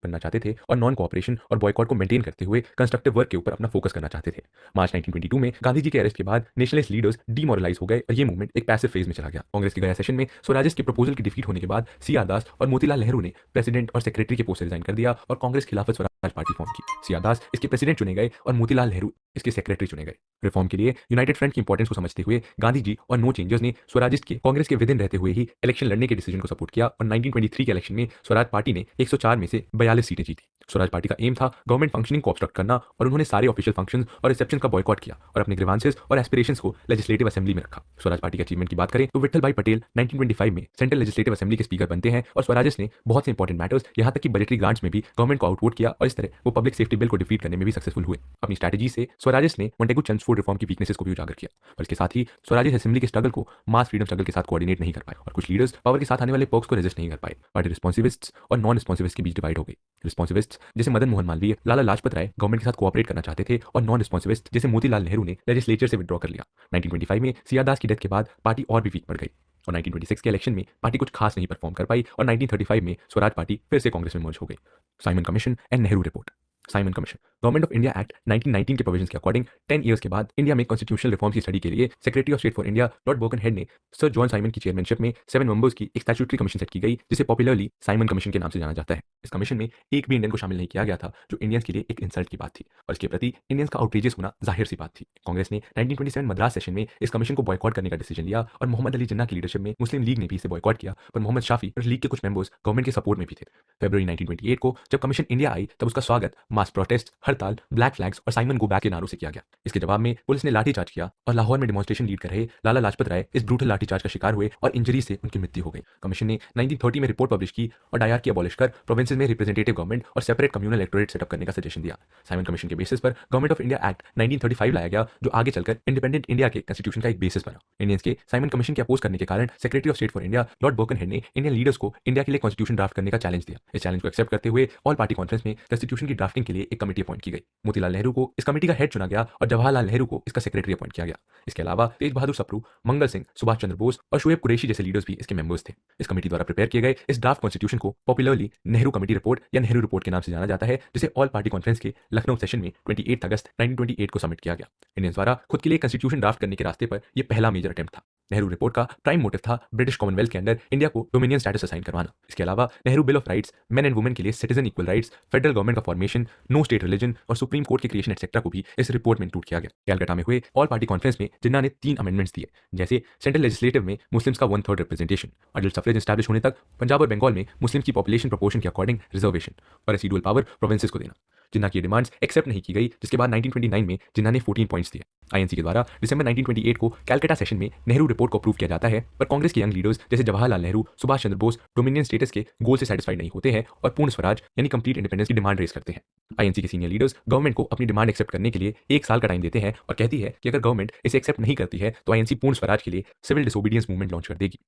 B: बनना चाहते थे और नॉन कोऑपरेशन और बॉयकॉट को मेंटेन करते हुए कंस्ट्रक्टिव वर्क के ऊपर अपना फोकस करना चाहते थे। मार्च 1922 में गांधी जी के अरेस्ट के बाद नेशनलिस्ट लीडर्स डीमोरलाइज हो गए और ये मूवमेंट एक पैसिव फेज में चला गया। कांग्रेस के गया सेशन में स्वराजिस्ट के प्रपोजल की डिफीट होने के बाद CR दास और मोतीलाल नेहरू ने प्रेसिडेंट और सेक्रेटरी के पोस्ट से रिजाइन कर दिया और कांग्रेस खिलाफत स्वराज पार्टी फॉर्म की। CR दास इसके प्रेसिडेंट चुने गए और मोतीलाल नेहरू इसके सेक्रेटरी चुने गए। रिफॉर्म के लिए यूनाइटेड फ्रंट की इंपॉर्टेंस को समझते हुए गांधी जी और नो चेंजर्स ने स्वराजिस्ट के कांग्रेस के विदिन रहते हुए ही इलेक्शन लड़ने के डिसीजन को सपोर्ट किया और 1923 के इलेक्शन में स्वराज पार्टी ने 104 में से 42 सीटें जीती। स्वराज पार्टी का एम था गवर्नमेंट फंक्शनिंग को ऑब्स्ट्रक्ट करना और उन्होंने सारे ऑफिशियल फंक्शंस और रिसेप्शन का बॉयकॉट किया और अपने ग्रीवांसेस और एस्पिरेशंस को लेजिस्लेटिव असेंबली में रखा। स्वराज पार्टी के अचीवमेंट की बात करें तो विठल भाई पटेल 1925 में सेंट्रल लेजिस्लेटिव असेंबली के स्पीकर बनते हैं और स्वराजिस्ट ने बहुत से इंपॉर्टेंट मैटर्स यहां तक कि बजटरी ग्रांट्स में भी गवर्नमेंट को आउटवोट किया और इस तरह वो पब्लिक सेफ्टी बिल को डिफीट करने में भी सक्सेसफुल हुए। अपनी स्ट्रैटेजी से स्वराजिस्ट ने मोंटेगू चंद्रफूड रिफॉर्म की वीकनेसेस को भी उजागर किया और इसके साथ ही स्वराजिस्ट असेंबली के स्ट्रगल को मास फ्रीडम स्ट्रगल के साथ कोऑर्डिनेट नहीं कर पाए और कुछ लीडर्स पावर के साथ आने वाले पर्क्स को रेजिस्ट नहीं कर पाए। पार्टी रिस्पॉन्सिविस्ट्स और नॉन रिस्पॉन्सिविस्ट के बीच डिवाइड हो गई। रिस्पॉन्सिविस्ट्स जैसे मदन मोहन मालवीय, लाला लाजपत राय गवर्नमेंट के साथ कोऑपरेट करना चाहते थे और नॉन रिस्पॉन्सिविस्ट जैसे मोतीलाल नेहरू ने लेजिस्लेचर से विड्रॉ कर लिया। 1925 में सियार दास की डेथ के बाद पार्टी और भी वीक पड़ गई और 1926 के इलेक्शन में पार्टी कुछ खास नहीं परफॉर्म कर पाई और 1935 में स्वराज पार्टी फिर से कांग्रेस में मर्ज हो गई। Simon commission and Nehru report. Simon commission government of India act 1919 के प्रोविजंस के अकॉर्डिंग 10 इयर्स के बाद इंडिया में कॉन्स्टिट्यूशनल रिफॉर्म्स की स्टडी के लिए secretary of state for India Lord Birkenhead ने सर जॉन साइमन की चेयरमैनशिप में 7 मेंबर्स की एक स्टैट्यूटरी कमीशन सेट की गई जिसे पॉपुलरली साइमन कमीशन के नाम से जाना जाता है। इस कमीशन में एक भी इंडियन को शामिल नहीं किया गया था जो इंडियंस के लिए एक इंसल्ट की बात थी और इसके प्रति इंडियंस का आउटरीजियस होना जाहिर सी बात थी। कांग्रेस ने 1927 मद्रास सेशन में इस कमीशन को बॉयकॉट करने का डिसीजन लिया और मोहम्मद अली जिन्ना की लीडरशिप में मुस्लिम लीग ने भी इसे बॉयकॉट किया पर मोहम्मद शाफी और लीग के कुछ मेंबर्स गवर्नमेंट के सपोर्ट में भी थे। फरवरी 1928 को जब कमीशन इंडिया आई तब उसका स्वागत मास प्रोटेस्ट, हड़ताल, ब्लैक फ्लैग्स और साइमन गो बैक के नारों से किया गया। इसके जवाब में पुलिस ने लाठीचार्ज किया और लाहौर में डेमोन्स्ट्रेशन लीड कर रहे लाला लाजपत राय इस ब्रूटल लाठीचार्ज का शिकार हुए और इंजरी से उनकी मृत्यु हो गई। कमीशन ने 1930 में रिपोर्ट पब्लिश की और डायरकी अबॉलिश कर प्रोविंसेस में रिप्रेजेंटेटिव गवर्नमेंट और सेपरेट कम्युनल इलेक्टोरेट सेटअप करने का सजेशन दिया। साइमन कमीशन के बेसिस पर गवर्नमेंट ऑफ इंडिया एक्ट 1935 लाया गया जो आगे चलकर इंडिपेंडेंट इंडिया के कॉन्स्टिट्यूशन का एक बेसिस बना। इंडियंस के साइमन कमीशन के अपोज करने के कारण secretary of state for India Lord Birkenhead ने इंडियन लीडर्स को इंडिया के लिए कॉन्स्टिट्यूशन ड्राफ्ट करने का चैलेंज दिया। इस चैलेंज को एक्सेप्ट करते हुए ऑल पार्टी कॉन्फ्रेंस में कॉन्स्टिट्यूशन की ड्राफ्टिंग के लिए एक कमेटी अपॉइंट की गई। मोतीलाल नेहरू को इस कमेटी का हेड चुना गया और जवाहरलाल नेहरू को इसका सेक्रेटरी अपॉइंट किया गया। इसके अलावा तेज बहादुर सप्रू, मंगल सिंह, सुभाष चंद्र बोस और शुएब कुरैशी जैसे लीडर्स भी इसके मेंबर्स थे। इस कमेटी द्वारा प्रिपेयर किए गए इस ड्राफ्ट कॉन्स्टिट्यूशन को पॉपुलरली नेहरू कमेटी रिपोर्ट या नेहरू रिपोर्ट के नाम से जाना जाता है जिसे ऑल पार्टी कॉन्फ्रेंस के लखनऊ सेशन में 28 अगस्त 1928 को सबमिट किया गया। इंडियंस द्वारा खुद के लिए कॉन्स्टिट्यूशन ड्राफ्ट करने के रास्ते पर यह पहला मेजर अटेम्प्ट था। नेहरू रिपोर्ट का प्राइम मोटिव था ब्रिटिश कॉमनवेल्थ के अंदर इंडिया को डोमिनियन स्टेटस असाइन करवाना। इसके अलावा Nehru bill of rights, main and women के लिए citizen equal rights, federal government का फॉर्मेशन, नो स्टेट रिलीजन और सुप्रीम कोर्ट के क्रिएशन एक्सेट्रा को भी इस रिपोर्ट में इंक्लूड किया गया। कैलकाटा में हुए ऑल पार्टी कॉन्फ्रेंस में जिन्ना ने 3 अमेंडमेंट्स दिए जैसे सेंट्रल लेजिस्लेटिव में मुस्लिम्स का 1/3 रिप्रेजेंटेशन, अडल्ट सफरेज एस्टैब्लिश होने तक पंजाब और बंगाल में मुस्लिम की पॉपुलेशन प्रोपोर्शन के अकॉर्डिंग रिजर्वेशन और रेसिडुअल पावर प्रोविंसेस को देना। जिन्ना की डिमांड्स एक्सेप्ट नहीं की गई जिसके बाद 1929 में जिन्ना ने 14 पॉइंट्स दिए। आईएनसी के द्वारा दिसंबर 1928 को कैलकाटा सेशन में नेहरू रिपोर्ट को अप्रूव किया जाता है पर कांग्रेस के यंग लीडर्स जैसे जवाहरलाल नेहरू, सुभाष चंद्र बोस डोमिनियन स्टेटस के गोल से सेटिस्फाइड नहीं होते हैं और पूर्ण स्वराज यानी कंप्लीट इंडिपेंडेंस की डिमांड रेज करते हैं। आईएनसी के सीनियर लीडर्स गवर्नमेंट को अपनी डिमांड एक्सेप्ट करने के लिए 1 साल का टाइम देते हैं और कहती है कि अगर गवर्नमेंट इसे एक्सेप्ट नहीं करती है तो आईएनसी पूर्ण स्वराज के लिए सिविल डिसोबीडियंस मूवमेंट लॉन्च कर देगी।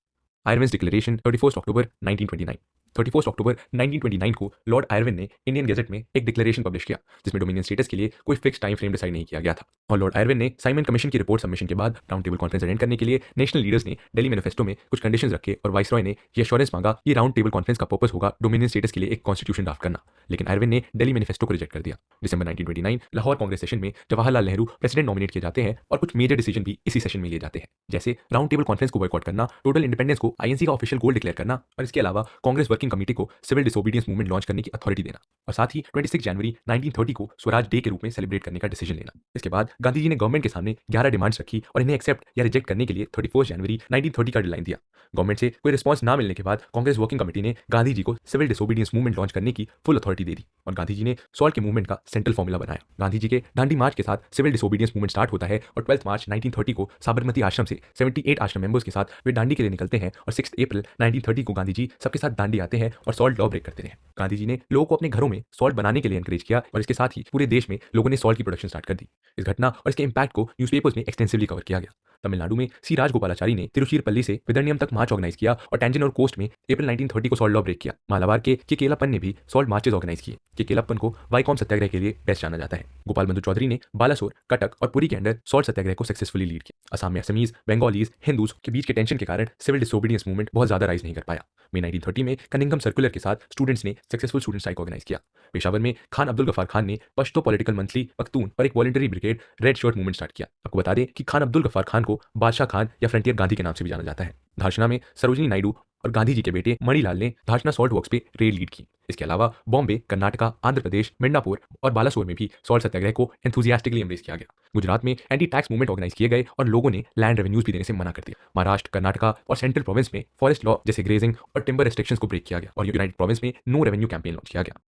B: आयरविन डिक्लेरेशन 31 अक्टूबर 1929। 31 अक्टूबर 1929 को लॉर्ड आयरविन ने इंडियन गैजेट में एक डिक्लेरेशन पब्लिश किया जिसमें डोमिनियन स्टेटस के लिए कोई फिक्स टाइम फ्रेम डिसाइड नहीं किया गया था और लॉर्ड आयरविन ने साइमन कमीशन की रिपोर्ट सबमिशन के बाद राउंड टेबल कॉन्फ्रेंस अटेंड करने के लिए नेशनल लीडर्स ने दिल्ली मैनिफेस्टो में कुछ कंडीशंस रखे और वाइसरॉय ने ये एश्योरेंस मांगा कि राउंड टेबल कॉन्फ्रेंस का पर्पस होगा डोमिनियन स्टेटस के लिए एक कॉन्स्टिट्यूशन ड्राफ्ट करना, लेकिन आयरविन ने दिल्ली मैनिफेस्टो को रिजेक्ट कर दिया। दिसंबर 1929 लाहौर कांग्रेस सेशन में जवाहरलाल नेहरू प्रेसिडेंट नॉमिनेट किए जाते हैं और कुछ मेजर डिसीजन भी इसी सेशन में लिए जाते हैं जैसे राउंड टेबल कॉन्फ्रेंस को बॉयकॉट करना, टोटल इंडिपेंडेंस को आईएनसी का ऑफिशियल गोल डिक्लेयर करना और इसके अलावा कांग्रेस वर्किंग कमेटी को सिविल डिसोबीडियंस मूवमेंट लॉन्च करने की अथॉरिटी देना और साथ ही 26 जनवरी 1930 को स्वराज डे के रूप में सेलिब्रेट करने का डिसीजन लेना। इसके बाद गांधी जी ने गवर्नमेंट के सामने 11 डिमांड्स रखी और इन्हें एक्सेप्ट या रिजेक्ट करने के लिए 31 जनवरी 1930 का डेडलाइन दिया। गवर्नमेंट से कोई रिस्पांस ना मिलने के बाद कांग्रेस वर्किंग कमेटी ने गांधी जी को सिविल डिसोबीडियंस मूवमेंट लॉन्च करने की फुल अथॉरिटी दे दी और गांधी जी ने सॉल्ट के मूवमेंट का सेंट्रल फॉर्मूला बनाया। गांधी जी के दांडी मार्च के साथ सिविल डिसोबीडियंस मूवमेंट स्टार्ट होता है और 12 मार्च 1930 को साबरमती आश्रम से 78 आश्रम मेंबर्स के साथ वे दांडी के लिए निकलते हैं और 6 अप्रैल 1930 को गांधी जी सबके साथ दांडी आते हैं और सॉल्ट लॉ ब्रेक करते हैं। गांधी जी ने लोगों को अपने घरों में सॉल्ट बनाने के लिए एनकरेज किया और इसके साथ ही पूरे देश में लोगों ने सॉल्ट की प्रोडक्शन स्टार्ट कर दी। इस घटना और इसके इंपैक्ट को न्यूज़पेपर्स में एक्सटेंसिवली कवर किया गया। तमिलनाडु में सी राजगोपालाचारी ने तिरुचिरपल्ली से विदर्नियम तक मार्च ऑर्गेनाइज किया और टेंजन और कोस्ट में अप्रैल 1930 को सॉल्ट लॉ ब्रेक किया। मालाबार के केकेलापन ने भी सॉल्ट मार्चेज ऑर्गेनाइज किए। केकेलापन को वाईकॉम सत्याग्रह के लिए बेस्ट जाना जाता है। गोपाल बंधु चौधरी ने बालासोर, कटक और पुरी के अंदर सॉल्ट सत्याग्रह को सक्सेसफुली लीड किया। असम में असमीज, बंगालीज, हिंदूज के बीच के टेंशन के कारण सिविल डिसोबीडियंस मूवमेंट बहुत ज्यादा राइज नहीं कर पाया। मई 1930 में कनिंगम सर्कुलर के साथ स्टूडेंट्स ने सक्सेसफुल स्टूडेंट स्ट्राइक ऑर्गेनाइज किया। पेशावर में खान अब्दुल गफ्फार खान ने पश्तो पॉलिटिकल मंथली पख्तून और एक voluntary brigade red shirt movement start किया। आपको बता दें कि खान अब्दुल गफ्फार खान को बादशाह खान या फ्रंटियर गांधी के नाम से भी जाना जाता है। धारशना में सरोजिनी नायडू और गांधी जी के बेटे मणिलाल ने धारशना सॉल्ट वर्क्स पे रेड लीड की। इसके अलावा बॉम्बे, कर्नाटका, आंध्र प्रदेश, मिडनापुर और बालासोर में भी सॉल्ट सत्याग्रह को एंथुजियास्टिकली एम्ब्रेस किया गया। गुजरात में एंटी टैक्स मूवमेंट ऑर्गेनाइज किए गए और लोगों ने लैंड रेवेन्यूज भी देने से मना कर दिया। महाराष्ट्र, कर्नाटका और सेंट्रल प्रोविंस में फॉरेस्ट लॉ जैसे ग्रेजिंग और टिम्बर रेस्ट्रिक्शंस को ब्रेक किया गया और यूनाइटेड प्रोविंस में नो रेवेन्यू कैंपेन लॉन्च किया गया।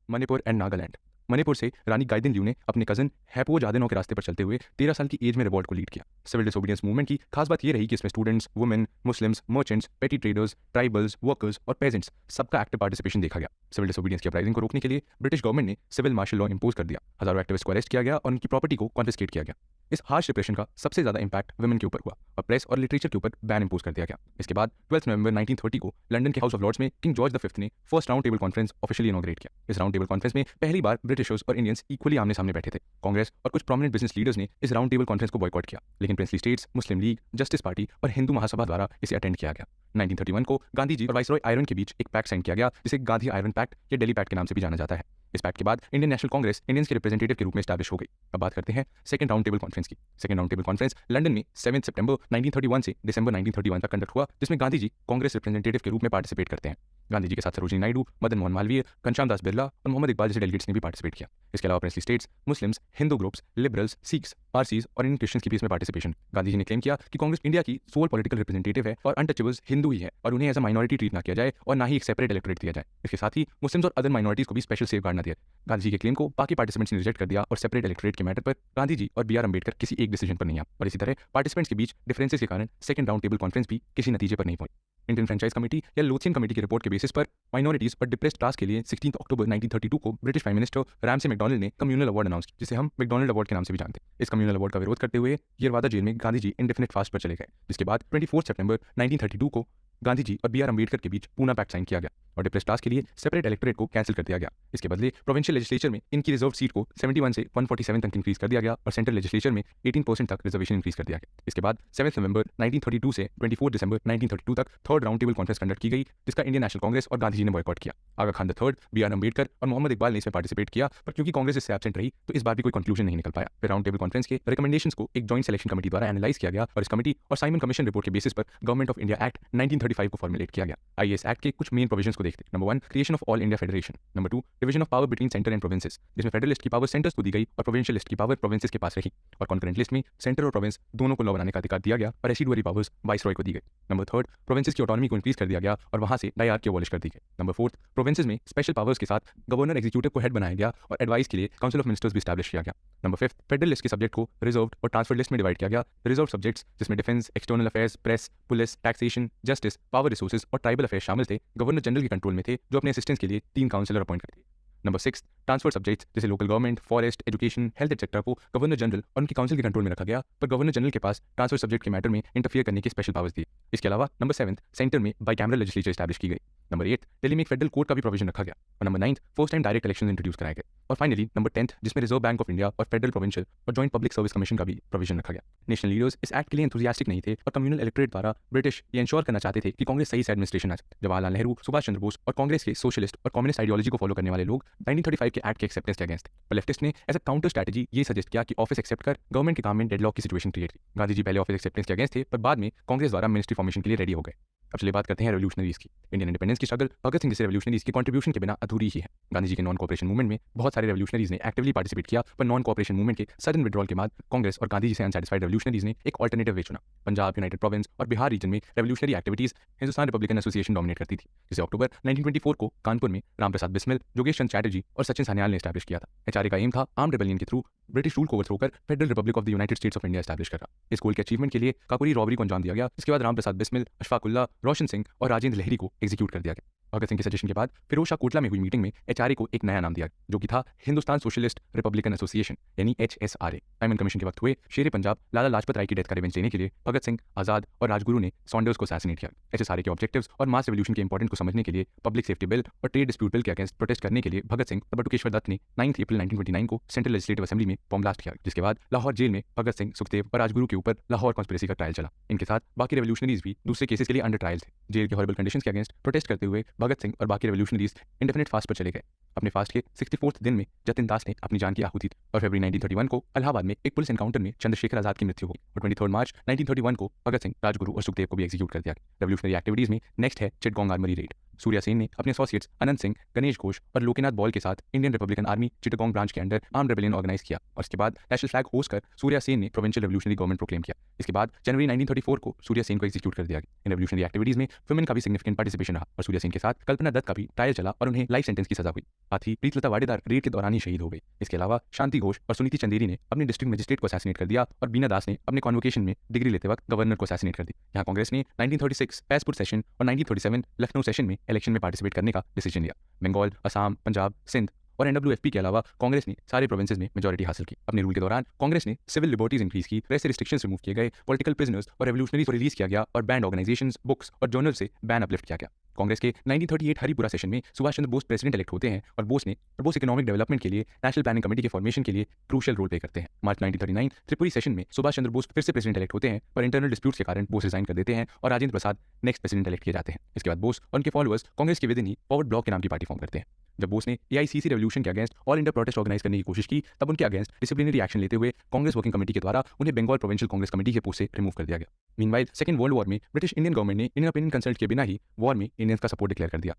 B: मणिपुर एंड नागालैंड। मणिपुर से रानी गाइदिन ने अपने कजन हैपो जादेनों के रास्ते पर चलते हुए 13 साल की एज में रिवॉल्ट को लीड किया। सिविल डिसोबीडियंस मूवमेंट की खास बात यह रही कि इसमें स्टूडेंट्स, वुमेन, मुस्लिम्स, मर्चेंट्स, पेटी ट्रेडर्स, ट्राइबल्स, वर्कर्स और पेजेंट्स सबका एक्टिव पार्टिसिपेशन देखा गया। सिविल डिसोबीडियंस की अपराइजिंग को रोकने के लिए ब्रिटिश गवर्नमेंट ने सिविल मार्शल लॉ इंपोज कर दिया। हजारों एक्टिविस्ट को अरेस्ट किया गया और उनकी प्रॉपर्टी को कॉन्फिस्केट किया गया। इस हार्श रिप्रेशन का सबसे ज्यादा इंपैक्ट वुमेन के ऊपर हुआ और प्रेस और लिटरेचर के ऊपर बैन इंपोज कर दिया गया। इसके बाद 12 नवंबर 1930 को लंदन के हाउस ऑफ लॉर्ड्स में किंग जॉर्ज V ने first round table conference officially inaugurate किया। इस राउंड टेबल कॉन्फ्रेंस में पहली बार ब्रिटिशर्स और इंडियंस इक्वली आमने सामने बैठे थे। कांग्रेस और कुछ प्रोमिनेंट बिजनेस लीडर्स ने इस राउंड टेबल कॉन्फ्रेंस को बॉयकॉट किया, लेकिन प्रिंसली स्टेट्स, मुस्लिम लीग, जस्टिस पार्टी और हिंदू महासभा द्वारा इसे अटेंड किया गया। 1931 को गांधी जी और वाइसरॉय आयरन के बीच एक पैक्ट साइन किया गया, जिसे गांधी आयरन पैक्ट या दिल्ली पैक्ट के नाम से भी जाना जाता है। इस पैक्ट के बाद इंडियन नेशनल कांग्रेस इंडियंस के रिप्रेजेंटेटिव के रूप में एस्टैब्लिश हो गई। अब बात करते हैं सेकंड राउंड टेबल कॉन्फ्रेंस की। Second round table conference London में 7 सितंबर 1931 से दिसंबर 1931 तक कंडक्ट हुआ, जिसमें गांधी जी कांग्रेस रिप्रेजेंटेटिव के रूप में पार्टिसिपेट करते हैं। गांधी जी के साथ सरोजिनी नायडू, मदन मोहन मालवीय, घनश्याम दास बिरला और मोहम्मद इकबाल जैसे डेलीगेट्स ने भी पार्टिसिपेट किया। इसके अलावा princely states, Muslims, Hindu groups, liberals, Sikhs, Parsis और इंडियन क्रिश्चियंस की भी इसमें पार्टिसिपेशन। गांधी जी ने क्लेम किया कि कांग्रेस इंडिया की सोल पॉलिटिकल रिप्रेजेंटेटिव है और अनटचेबल्स हिंदू ही है और उन्हें एज अ माइनॉरिटी ट्रीट ना किया जाए और ना ही एक सेपरेट इलेक्टोरेट दिया जाए। इसके साथ ही मुस्लिम्स और अदर माइनॉरिटीज को भी स्पेशल सेफ गार्ड ना दिया। गांधी जी के क्लेम को बाकी पार्टिसिपेंट्स ने रिजेक्ट कर दिया और सेपरेट इलेक्टोरेट के मैटर पर गांधी जी और B.R. अम्बेडकर किसी एक डिसीजन पर नहीं आ। और इसी तरह पार्टिसिपेंट्स के बीच डिफरेंसेस के कारण सेकंड राउंड टेबल कॉन्फ्रेंस भी किसी नतीजे पर नहीं पहुंची। इंडियन फ्रेंचाइज कमेटी या लोथियन कमेटी की रिपोर्ट के बेसिस पर माइनॉरिटीज और डिप्रेस्ड क्लास के लिए 16 अक्टूबर 1932 को British prime minister Ramsay MacDonald ने कम्युनल अवार्ड अनाउंस किया, जिसे हम मैकडॉनल्ड अवार्ड के नाम से भी जानते हैं। इस कम्युनल अवार्ड का विरोध करते हुए येरवादा जेल में गांधी जी इंडेफिनिट फास्ट पर चले गए, जिसके बाद 24 सितंबर 1932 को गांधी जी और B.R. अम्बेडकर के बीच पूना पैक्ट साइन किया गया और डिप्रेस्ड क्लास के लिए सेपरेट इलेक्टोरेट को कैंसिल कर दिया गया। इसके बदले प्रोविंशियल लेजिस्लेचर में इनकी रिजर्व सीट को 71 से 147 तक इंक्रीज कर दिया गया और सेंट्रल लेजिस्लेचर में 18% तक रिजर्वेशन इंक्रीज कर दिया गया। इसके बाद 7 नवंबर 1932 से 24 दिसंबर 1932 तक third round table conference conduct की गई, जिसका इंडियन नेशनल कांग्रेस और गांधी जी ने बॉयकॉट किया। आगा खान III, B.R. अम्बेडकर और मोहम्मद इकबाल ने इसमें पार्टिसिपेट किया, पर क्योंकि कांग्रेस इससे एब्सेंट रही तो इस बार भी कोई कंक्लूजन नहीं निकल पाया। फिर राउंड टेबल कॉन्फ्रेंस के रिकमेंडेशंस को एक जॉइंट सिलेक्शन कमेटी द्वारा एनालाइज किया गया और इस कमेटी और साइमन कमीशन रिपोर्ट के बेसिस पर गवर्नमेंट ऑफ इंडिया एक्ट 1935 को फॉर्मुलेट किया गया। आइए इस एक्ट के कुछ मेन प्रोविजंस को देखते हैं। Number 1, creation of all India federation. Number 2, division of power between centre and provinces, जिसमें फेडरल लिस्ट की पावर सेंटर्स को दी गई और प्रोविंशियल लिस्ट की पावर प्रोविंसेस के पास रही और कॉन्करेंट लिस्ट में सेंटर और प्रोविंस दोनों को लॉ बनाने का अधिकार दिया गया और रेसिडुअरी पावर्स वाइसरॉय को दी गई। नंबर 3, प्रोविंसेस की ऑटोनॉमी को इंक्रीज कर दिया गया और वहां से डायआर्की अबॉलिश कर दी गई। नंबर 4, प्रोविंसेस में स्पेशल पावर्स के साथ गवर्नर एग्जीक्यूटिव को हेड बनाया गया और एडवाइस के लिए काउंसिल ऑफ मिनिस्टर्स भी एस्टैब्लिश किया गया। नंबर 5, फेडरल लिस्ट के सब्जेक्ट को रिजर्व्ड और ट्रांसफर लिस्ट में डिवाइड किया गया। रिजर्व सब्जेक्ट्स जिसमें defence, external affairs, press, police, taxation, justice, power resources और ट्राइबल अफेयर्स शामिल थे, गवर्नर जनरल के कंट्रोल में थे, जो अपने असिस्टेंस के लिए 3 काउंसिलर अपॉइंट करते। नंबर 6, ट्रांसफर सब्जेक्ट्स जैसे local government, forest, education, health etcetera को गवर्नर जनरल और उनकी काउंसिल के कंट्रोल में रखा गया, पर गवर्नर जनरल के पास ट्रांसफर सब्जेक्ट के मैटर में इंटरफियर करने की स्पेशल पावर्स दी। इसके अलावा नंबर 7, सेंटर में बाइकैमरल लेजिस्लेचर एस्टैब्लिश की गई। नंबर 8, दिल्ली में एक फेडरल कोर्ट का भी प्रोविजन रखा गया और number 9, first time direct election introduce कराए गए। और फाइनली नंबर 10, जिसमें रिजर्व बैंक ऑफ इंडिया और फेडरल, प्रोविंशियल और जॉइंट पब्लिक सर्विस कमीशन का भी प्रोविजन रखा गया। नेशनल लीडर्स इस एक्ट के लिए एंथुसियास्टिक नहीं थे और कम्युनल इलेक्टोरेट द्वारा ब्रिटिश ये इंश्योर करना चाहते थे कि कांग्रेस सही से एडमिनिस्ट्रेशन आ जाए। जवाहरलाल नेहरू, सुभाष चंद्र बोस और कांग्रेस के सोशलिस्ट और कम्युनिस्ट आइडियोलॉजी को फॉलो करने वाले लोग 1935 के एक्ट के एक्सेप्टेंस के अगेंस्ट थे। पर लेफ्टिस्ट ने एज अ काउंटर स्ट्रैटेजी ये सजेस्ट किया कि ऑफिस एक्सेप्ट कर गवर्नमेंट के काम में डेडलॉक की सिचुएशन क्रिएट की। गांधी जी पहले ऑफिस एक्सेप्टेंस के अगेंस्ट थे, पर बाद में कांग्रेस द्वारा मिनिस्ट्री फॉर्मेशन के लिए रेडी हो गए। अब चलिए बात करते हैं रेवोल्यूशनरीज की। इंडियन इंडिपेंडेंस की स्ट्रगल भगत सिंह जैसे रेवोल्यूशनरीज की कंट्रीब्यूशन के बिना अधूरी ही है। गांधी जी के नॉन कोऑपरेशन मूवमेंट में बहुत सारे रेवोल्यूशनरीज ने एक्टिवली पार्टिसिपेट किया, पर नॉन कोऑपरेशन मूवमेंट के सडन विड्रॉल के बाद कांग्रेस और गांधी जी से अनसैटिस्फाइड रेवोल्यूशनरीज ने एक अल्टरनेटिव वे चुना। पंजाब, यूनाइटेड प्रोविंस और बिहार रीजन में revolutionary activities Hindustan Republican association dominate करती थी, जिसे अक्टूबर 1924 को कानपुर में रामप्रसाद बिस्मिल, योगेश चंद्र चैटर्जी और सचिन सान्याल ने एस्टैब्लिश किया था। एचआरए का एम था आर्म्ड रिबेलियन के थ्रू ब्रिटिश रूल को ओवरथ्रो कर federal Republic of the United states of India establish करा। इस गोल के अचीवमेंट के लिए काकोरी रॉबरी को अंजाम दिया गया। इसके बाद रामप्रसाद बिस्मिल, अशफाकुल्ला, रोशन सिंह और राजेंद्र लहरी को एग्जीक्यूट कर दिया गया। भगत सिंह के सजेशन के बाद फिरोज शाह कोटला में हुई मीटिंग में एचआरए को एक नया नाम दिया, जो कि था हिंदुस्तान सोशलिस्ट रिपब्लिकन एसोसिएशन यानी HSRA। साइमन कमीशन के वक्त हुए शेर पंजाब लाला लाजपत राय की डेथ का रिवेंज लेने के लिए भगत सिंह, आजाद और राजगुरु ने सॉन्डर्स को असैसिनेट किया। HSRA के ऑब्जेक्टिव्स और मास रेवोल्यूशन के इंपॉर्टेंस को समझने के लिए पब्लिक सेफ्टी बिल और ट्रेड डिस्प्यूट बिल के अगेंस्ट प्रोटेस्ट करने के लिए भगत सिंह और बटुकेश्वर दत्त ने 9 अप्रैल 1929 को सेंट्रल लेजिस्लेटिव असेंबली में बॉम्ब ब्लास्ट किया, जिसके बाद लाहौर जेल में भगत सिंह, सुखदेव और राजगुरु के ऊपर लाहौर कॉन्स्पिरेसी का ट्रायल चला। इनके साथ बाकी रेवोल्यूशनरीज भी दूसरे केसेस के लिए अंडर ट्रायल थे। जेल के हॉरिबल कंडीशंस के अगेंस्ट प्रोटेस्ट करते हुए भगत सिंह और बाकी रेवोल्यूशनरीज इंडेफिनिट फास्ट पर चले गए। अपने फास्ट के 64th दिन में जतिन दास ने अपनी जान की आहुति दी और फरवरी 1931 को इलाहाबाद में एक पुलिस एनकाउंटर में चंद्रशेखर आजाद की मृत्यु हुई और 23 मार्च 1931 को भगत सिंह, राजगुरु और सुखदेव को भी एग्जीक्यूट कर दिया गया। रेवोल्यूशनरी एक्टिविटीज में नेक्स्ट है चिटगोंग आर्मरी रेड। सूर्या सेन ने अपने एसोसिएट्स अनंत सिंह, गणेश घोष और लोकेनाथ बॉल के साथ Indian Republican army Chittagong branch के अंडर आर्म रेबेलियन ऑर्गेनाइज किया और इसके बाद नेशनल फ्लैग होस्ट कर सूर्या सेन ने प्रोविंशियल रेवोल्यूशनरी गवर्नमेंट प्रोक्लेम किया। इसके बाद जनवरी 1934 को सूर्या सेन को एग्जीक्यूट कर दिया गया। इन रेवोल्यूशनरी एक्टिविटीज में वुमेन का भी सिग्निफिकेंट पार्टिसिपेशन रहा और सूर्या सेन के साथ कल्पना दत्त का भी ट्रायल चला और उन्हें लाइफ सेंटेंस की सजा हुई। साथ ही प्रीतलता वाडेदार रेड के दौरान ही शहीद हो गई। इसके अलावा शांति घोष और सुनीति चंदेरी ने अपने डिस्ट्रिक्ट मजिस्ट्रेट को असैसिनेट कर दिया और बीना दास ने अपने कॉन्वोकेशन में डिग्री लेते वक्त गवर्नर को असैसिनेट कर दिया। यहाँ कांग्रेस ने 1936 फैजपुर सेशन और 1937 लखनऊ सेशन में इलेक्शन में पार्टिसिपेट करने का डिसीजन लिया। बंगाल, असम, पंजाब, सिंध और एनडब्ल्यूएफपी के अलावा कांग्रेस ने सारे प्रोविंसेस में मेजॉरिटी हासिल की। अपने रूल के दौरान कांग्रेस ने सिविल लिबर्टीज इंक्रीज की, प्रेस से रिस्ट्रिक्शंस रिमूव किए गए, पॉलिटिकल प्रिजनर्स और रेवोल्यूशनरीज को रिलीज किया गया और बैंड ऑर्गेनाइजेशंस, बुक्स और जर्नल से बैन अपलिफ्ट किया गया। कांग्रेस के 1938 हरिपुरा सेशन में सुभाष चंद्र बोस प्रेसिडेंट इलेक्ट होते हैं और बोस इकोनॉमिक डेवलपमेंट के लिए नेशनल प्लानिंग कमेटी के फॉर्मेशन के लिए क्रूशियल रोल प्ले करते हैं। मार्च 1939 त्रिपुरी सेशन में सुभाष चंद्र बोस फिर से प्रेसिडेंट इलेक्ट होते हैं पर इंटरनल डिस्प्यूट्स के कारण बोस रिजाइन कर देते हैं और Rajendra Prasad next president elect किए जाते हैं। इसके बाद बोस और उनके फॉलोअर्स कांग्रेस के with in he forward block के नाम की पार्टी फॉर्म करते हैं। जब बोस ने एआईसीसी रेवोल्यूशन के against all India protest organise करने की कोशिश की तब उनके अगेंस्ट डिसिप्लिनरी एक्शन लेते हुए कांग्रेस वर्किंग कमेटी के द्वारा उन्हें बंगाल प्रोविंशियल कांग्रेस कमेटी के पोस्ट से रिमूव कर दिया गया। मीनवाइल सेकंड वर्ल्ड वॉर में ब्रिटिश इंडियन गवर्नमेंट ने इंडियन ओपिनियन कंसल्ट किए बिना ही वॉर में इंडियंस का सपोर्ट डिक्लेयर कर दिया।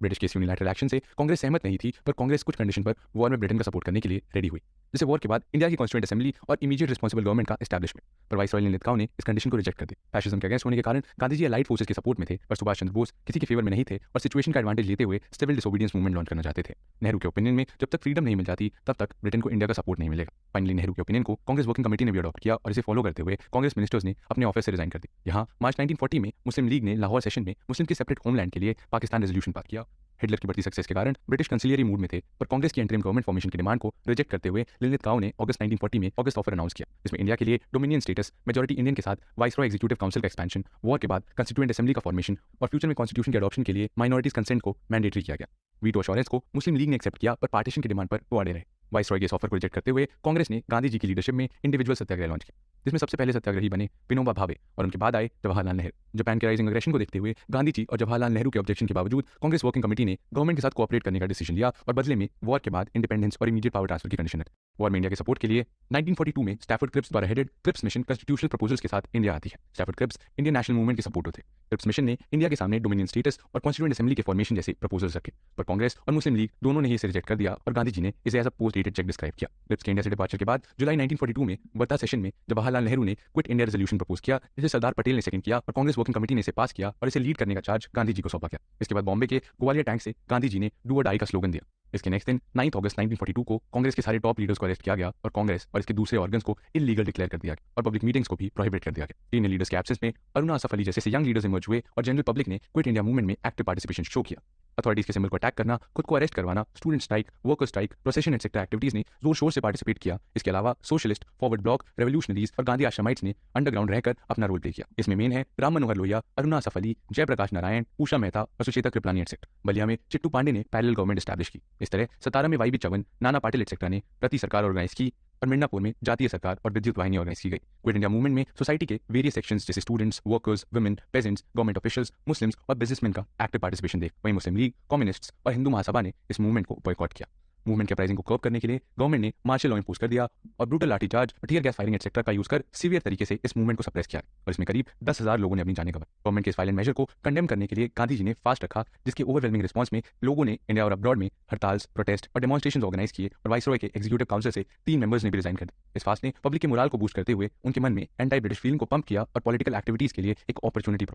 B: ब्रिटिश के इस यूनिलैटरल एक्शन से कांग्रेस सहमत नहीं थी पर कांग्रेस कुछ कंडीशन पर वॉर में ब्रिटेन का सपोर्ट करने के लिए रेडी हुई, जिसे वॉर के बाद इंडिया की कॉन्स्टिट्यूएंट असेंबली और इमीडिएट रिस्पॉन्सिबल गवर्नमेंट का एस्टैब्लिशमेंट। पर वाइसरॉय लिनलिथगाओ ने इस कंडीशन को रिजेक्ट कर दिया। फैशिज्म के अगेंस्ट होने के कारण गांधी जी अलाइड फोर्सेस के सपोर्ट में थे पर सुभाष चंद्र बोस किसी के फेवर में नहीं थे और सिचुएशन का एडवांटेज लेते हुए सिविल डिसोबीडियंस मूवमेंट लॉन्च करना चाहते थे। नेहरू के ओपिनियन में जब तक फ्रीडम नहीं मिल जाती तब तक ब्रिटेन को इंडिया का सपोर्ट नहीं मिलेगा। फाइनली नेहरू के ओपिनियन को कांग्रेस वर्किंग कमेटी ने भी अडॉप्ट किया और इसे फॉलो करते हुए कांग्रेस मिनिस्टर्स ने अपने ऑफिस से रिजाइन कर दी। यहाँ मार्च 1940 में मुस्लिम लीग ने लाहौर सेशन में मुस्लिम के सेपरेट होमलैंड के लिए पाकिस्तान रेजोल्यूशन पास किया। हिटलर की बढ़ती सक्सेस के कारण ब्रिटिश कंसिलियरी मूड में थे पर कांग्रेस की इंटरिम गवर्नमेंट फॉर्मेशन की डिमांड को रिजेक्ट करते हुए लिनलिथगाओ ने अगस्त 1940 में ऑगस्ट ऑफर अनाउंस किया। इसमें इंडिया के लिए डोमिनियन स्टेटस, मेजॉरिटी इंडियन के साथ वाइसरॉय एग्जीक्यूटिव काउंसिल का एक्सपेंशन, वॉर के बाद कंस्टिट्यूएंट असेंबली का फॉर्मेशन और फ्यूचर में कॉन्स्टिट्यूशन के अडॉप्शन के लिए माइनॉरिटीज कंसेंट को मैंडेटरी किया गया। वीटो अश्योरेंस को मुस्लिम लीग ने एक्सेप्ट किया पर पार्टीशन की डिमांड पर वो अड़े रहे। वाइसरॉय के इस ऑफर को रिजेक्ट करते हुए कांग्रेस ने गांधी जी की लीडरशिप में इंडिविजुअल सत्याग्रह लॉन्च किया, जिसमें सबसे पहले सत्याग्रही बने विनोबा भावे और उनके बाद आए जवाहरलाल नेहरू। जापान के राइजिंग अग्रेशन को देखते हुए गांधी जी और जवाहरलाल नेहरू के ऑब्जेक्शन के बावजूद कांग्रेस वर्किंग कमेटी ने गवर्नमेंट के साथ कोऑपरेट करने का डिसीजन लिया और बदले में वॉर के बाद इंडिपेंडेंस और इमीडिएट पावर ट्रांसफर की कंडीशन रखी। वॉर में इंडिया के सपोर्ट के लिए 1942 में स्टैफर्ड क्रिप्स द्वारा headed Cripps mission constitutional proposals के साथ इंडिया आती है। Stafford Cripps Indian national movement के सपोर्ट होते। क्रिप्स मिशन ने इंडिया के सामने डोमिनियन स्टेटस और कॉन्स्टिट्यूएंट असेंबली के फॉर्मेशन जैसे प्रपोजल्स रखे पर कांग्रेस और मुस्लिम लीग दोनों ने इसे रिजेक्ट कर दिया और गांधी जी ने इसे as a post dated cheque describe किया। क्रिप्स के इंडिया से डिपार्चर के बाद जुलाई 1942 में वर्धा सेशन में जवाहरलाल नेहरू ने क्विट इंडिया रेजोल्यूशन प्रपोज किया, जिसे सरदार पटेल ने सेकंड किया और कांग्रेस वर्किंग कमेटी ने इसे पास किया और इसे लीड करने का चार्ज गांधी जी को सौंपा गया। इसके बाद बॉम्बे के ग्वालियर टैंक से गांधी जी ने डू और डाई का स्लोगन दिया। इसके नेक्स्ट दिन 9 अगस्त 1942 को कांग्रेस के सारे टॉप लीडर्स को अरेस्ट किया गया और कांग्रेस और इसके दूसरे ऑर्गन्स को इलीगल डिक्लेयर कर दिया गया और पब्लिक मीटिंग्स को भी प्रोहिबिट कर दिया गया। तीन लीडर्स के एब्सेंस में अरुणा असफ अली जैसे यंग लीडर्स इमर्ज हुए और जनरल पब्लिक ने क्विट इंडिया मूवमेंट में एक्टिव पार्टिसिपेशन शो किया। अथॉरिटीज के सिंबल को अटैक करना, खुद को अरेस्ट करवाना, student strike, worker strike, procession etcetera activities ने जोर शोर से पार्टिसिपेट किया। इसके अलावा सोशलिस्ट, फॉरवर्ड ब्लॉक, रेवोल्यूशनरीज और गांधी आश्रमाइट्स ने अंडरग्राउंड रहकर अपना रोल प्ले किया। इसमें मेन है राम मनोहर लोहिया, अरुणा असफ अली, जयप्रकाश नारायण, उषा मेहता और सुचेता कृपलानी एटसेट्रा। बलिया में चिट्टू पांडे ने पैरेलल गवर्नमेंट एस्टैब्लिश की। इस तरह सतारा में वाईबी चवन, नाना पाटिल एटसेट्रा ने प्रति सरकार ऑर्गेनाइज की और मिर्नापुर में जातीय सरकार और विद्युत वाहिनी ऑर्गेनाइज की गई। क्विट इंडिया मूवमेंट में सोसाइटी के वेरियस सेक्शंस जैसे students, workers, women, pageants, government officials, Muslims और बिजनेसमैन का एक्टिव पार्टिसिपेशन देख वहीं मुस्लिम लीग, कम्युनिस्ट्स और हिंदू महासभा ने इस मूवमेंट को बॉयकॉट किया। मूवमेंट के प्राइसिंग को कर्व करने के लिए गवर्नमेंट ने मार्शल लॉ इंपोज कर दिया और ब्रूटल लाठीचार्ज और टीयर गैस फायरिंग एटसेट्रा का यूज कर सीवियर तरीके से इस मूवमेंट को सप्रेस किया और इसमें करीब 10,000 लोगों ने अपनी जानें गंवाई। गवर्नमेंट के इस वायलेंट मेजर को कंडेम करने के लिए गांधी जी ने फास्ट रखा, जिसके ओवरवेलमिंग रिस्पॉन्स में लोगों ने इंडिया और अब्रॉड में हड़ताल, प्रोटेस्ट और डेमोन्स्ट्रेशन ऑर्गेनाइज किए और वाइसरॉय के एग्जीक्यूटिव काउंसिल से 3 मेंबर्स ने भी रिजाइन कर दिया। इस फास्ट ने पब्लिक के मोराल को बूस्ट करते हुए उनके मन में एंटी ब्रिटिश फीलिंग को पंप किया और पॉलिटिकल एक्टिविटीज के लिए एक अपॉर्चुनिटी।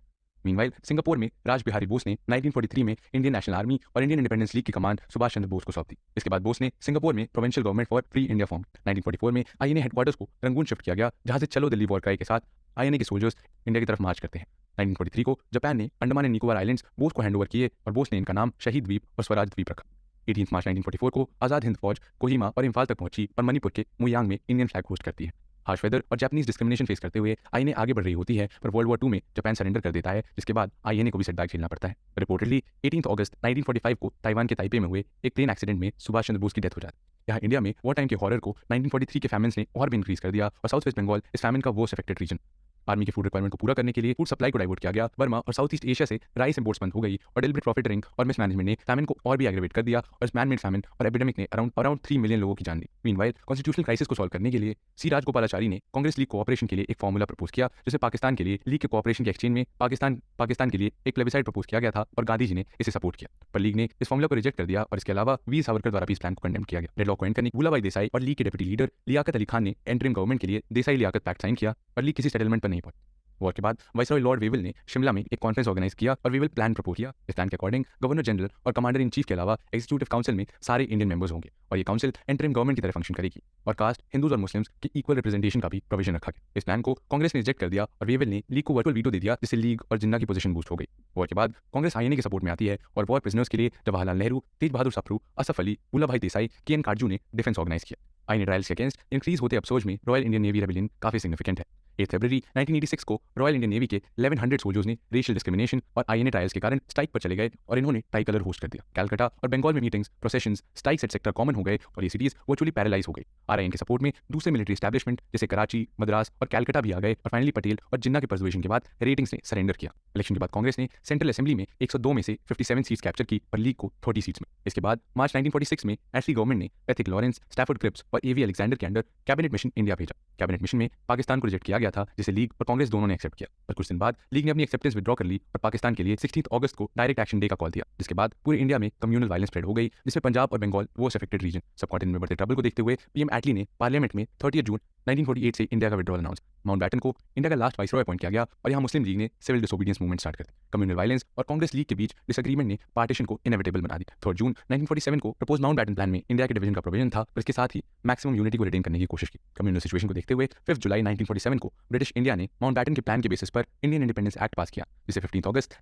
B: मीनवाइल सिंगापुर में राज बिहारी बोस ने 1943 में इंडियन नेशनल आर्मी और इंडियन इंडिपेंडेंस लीग की कमांड सुभाष चंद्र बोस को सौंप दी। इसके बाद बोस ने सिंगापुर में provincial government for free India form. 1944 में आईएनए हेडक्वार्टर्स को रंगून शिफ्ट किया गया, जहां से चलो दिल्ली वॉर क्राई के साथ आईएनए के सोल्जर्स इंडिया की तरफ मार्च करते हैं। 1943 को जापान ने अंडमान एंड निकोबार आइलैंड्स बोस को हैंडओवर किए और बोस ने इनका नाम शहीद द्वीप और स्वराज द्वीप रखा। 18 मार्च 1944 को आजाद हिंद फौज कोहिमा और इम्फाल तक पहुंची और मणिपुर के मुयांग में इंडियन फ्लैग होस्ट करती है। हार्श वेदर और जापानीज डिस्क्रिमिनेशन फेस करते हुए आईएनए आगे बढ़ रही होती है पर वर्ल्ड वॉर 2 में जापान सरेंडर कर देता है, जिसके बाद आईएनए को भी सेटबैक झेलना पड़ता है। रिपोर्टेडली 18 अगस्त 1945 को ताइवान के ताइपे में हुए एक प्लेन एक्सीडेंट में सुभाष चंद्र बोस की डेथ हो जाती है। यहाँ इंडिया में वॉर टाइम के हॉरर को 1943 के फैमिन्स ने और भी इंक्रीज कर दिया और साउथ वेस्ट बंगाल इस फैमिन का वर्स्ट अफेक्टेड रीजन। आर्मी के फूड रिक्वायरमेंट को पूरा करने के लिए फूड सप्लाई को डाइवर्ट किया गया। बर्मा और साउथ ईस्ट एशिया से राइस इंपोर्ट्स बंद हो गई और डेलिबरेट प्रॉफिट रिंग और मिसमैनेजमेंट ने फैमिन को और भी एग्रेवेट कर दिया और इस मैन-मेड फैमिन और एपिडेमिक ने अराउंड 3 मिलियन लोगों की जान ली। मीनवाइल कॉन्स्टिट्यूशनल क्राइसिस को सॉल्व करने के लिए सी राजगोपालाचारी ने कांग्रेस लीग कोऑपरेशन के लिए एक फार्मूला प्रपोज किया, जिसे पाकिस्तान के लिए लीग के कोऑपरेशन के एक्सचेंज में पाकिस्तान के लिए एक प्लेबिसाइड प्रपोज किया गया था और गांधी जी ने इसे सपोर्ट किया, पर लीग ने इस फार्मूला को रिजेक्ट कर दिया और इसके अलावा वीर सावरकर द्वारा भी इस प्लान को कंडेम किया गया। डेडलॉक को एंड करने भूलाभाई देसाई और लीग के डिप्टी लीडर लियाकत अली खान ने इंटरिम गवर्नमेंट के लिए देसाई लियाकत पैक्ट साइन किया और लीग किसी सेटलमेंट पर नहीं पहुंची। वॉर के बाद वाइसरॉय लॉर्ड वेवल ने शिमला में एक कॉन्फ्रेंस ऑर्गेनाइज किया और वेवल प्लान प्रपोज किया। इस प्लान के अकॉर्डिंग गवर्नर जनरल और कमांडर इन चीफ के अलावा एग्जीक्यूटिव काउंसिल में सारे इंडियन मेंबर्स होंगे और ये काउंसिल इंटरिम गवर्नमेंट की तरह फंक्शन करेगी और कास्ट, हिंदूज और मुस्लिम्स की इक्वल रिप्रेजेंटेशन का भी प्रोविजन रखा गया। इस प्लान को कांग्रेस ने रिजेक्ट कर दिया और वेवल ने लीग को वर्चुअल वीटो दे दिया, जिससे लीग और जिन्ना की पोजीशन बूस्ट हो गई। वॉर के बाद कांग्रेस आईएनए के सपोर्ट में आती है और वॉर प्रिजनर्स के लिए जवाहरलाल नेहरू, तेज बहादुर सप्रू, असफ अली, भूलाभाई देसाई, के.एन. काटजू ने डिफेंस ऑर्गेनाइज किया। आईएनए ट्रायल्स के अगेंस्ट इंक्रीज होते अपसोच में रॉयल इंडियन नेवी रेबेलियन काफी सिग्निफिकेंट है। 8 फरवरी 1986 को रॉयल इंडियन नेवी के 1100 सोल्जर्स ने रेशियल डिस्क्रिमिनेशन और आईएनए ट्रायल्स के कारण स्ट्राइक पर चले गए और इन्होंने ट्राई कलर होस्ट कर दिया। कलकत्ता और बंगाल में meetings, processions, strikes etcetera common हो गए और ये सिटीज वर्चुअली पैरालाइज हो गई। आरआईएन के सपोर्ट में दूसरे मिलिट्री एस्टैब्लिशमेंट जैसे कराची, मद्रास और कलकत्ता भी आ गए और फाइनली पटेल और जिन्ना के परसुएशन के बाद रेटिंग्स ने सरेंडर किया। इलेक्शन के बाद कांग्रेस ने सेंट्रल असेंबली में 102 में से 57 सीट्स कैप्चर की और लीग को 30 सीट्स में। इसके बाद मार्च 1946 में एटली गवर्नमेंट ने पैथिक लॉरेंस, स्टैफोर्ड क्रिप्स और एवी अलेक्जेंडर के अंडर कैबिनेट मिशन इंडिया भेजा। कैबिनेट मिशन में पाकिस्तान को रिजेक्ट किया गया था, जिसे लीग और कांग्रेस दोनों ने एक्सेप्ट किया, पर कुछ दिन बाद लीग ने अपनी एक्सेप्टेंस विड्रॉ कर ली और पाकिस्तान के लिए 16 अगस्त को डायरेक्ट एक्शन डे का कॉल दिया, जिसके बाद पूरे इंडिया में कम्युनल वायलेंस स्प्रेड हो गई, जिसमें पंजाब और बंगाल मोस्ट अफेक्टेड रीजन। सब कॉन्टिनेंट में बढ़ते ट्रबल को देखते हुए पीएम एटली ने पार्लियामेंट में 30 जून 1948 से इंडिया का विड्रॉल अनाउंस। माउंटबैटन को इंडिया का लास्ट वाइसरॉय अपॉइंट किया गया और यहाँ मुस्लिम लीग ने सिविल डिसोबीडियंस मूवमेंट स्टार्ट कर दी। कम्युनल वायलेंस और कांग्रेस लीग के बीच डिसएग्रीमेंट ने पार्टीशन को इनएविटेबल बना दी। 3 जून 1947 को प्रपोज माउंटबैटन प्लान में इंडिया के डिवीजन का प्रोविजन था, पर इसके साथ ही मैक्सिमम यूनिटी को रिटेन करने की कोशिश की। कम्युनल सिचुएशन को देखते हुए 5 जुलाई 1947 को ब्रिटिश इंडिया ने माउंटबैटन के प्लान के बेसिस पर इंडियन इंडिपेंडेंस एक्ट पास किया, जिसे 15 अगस्त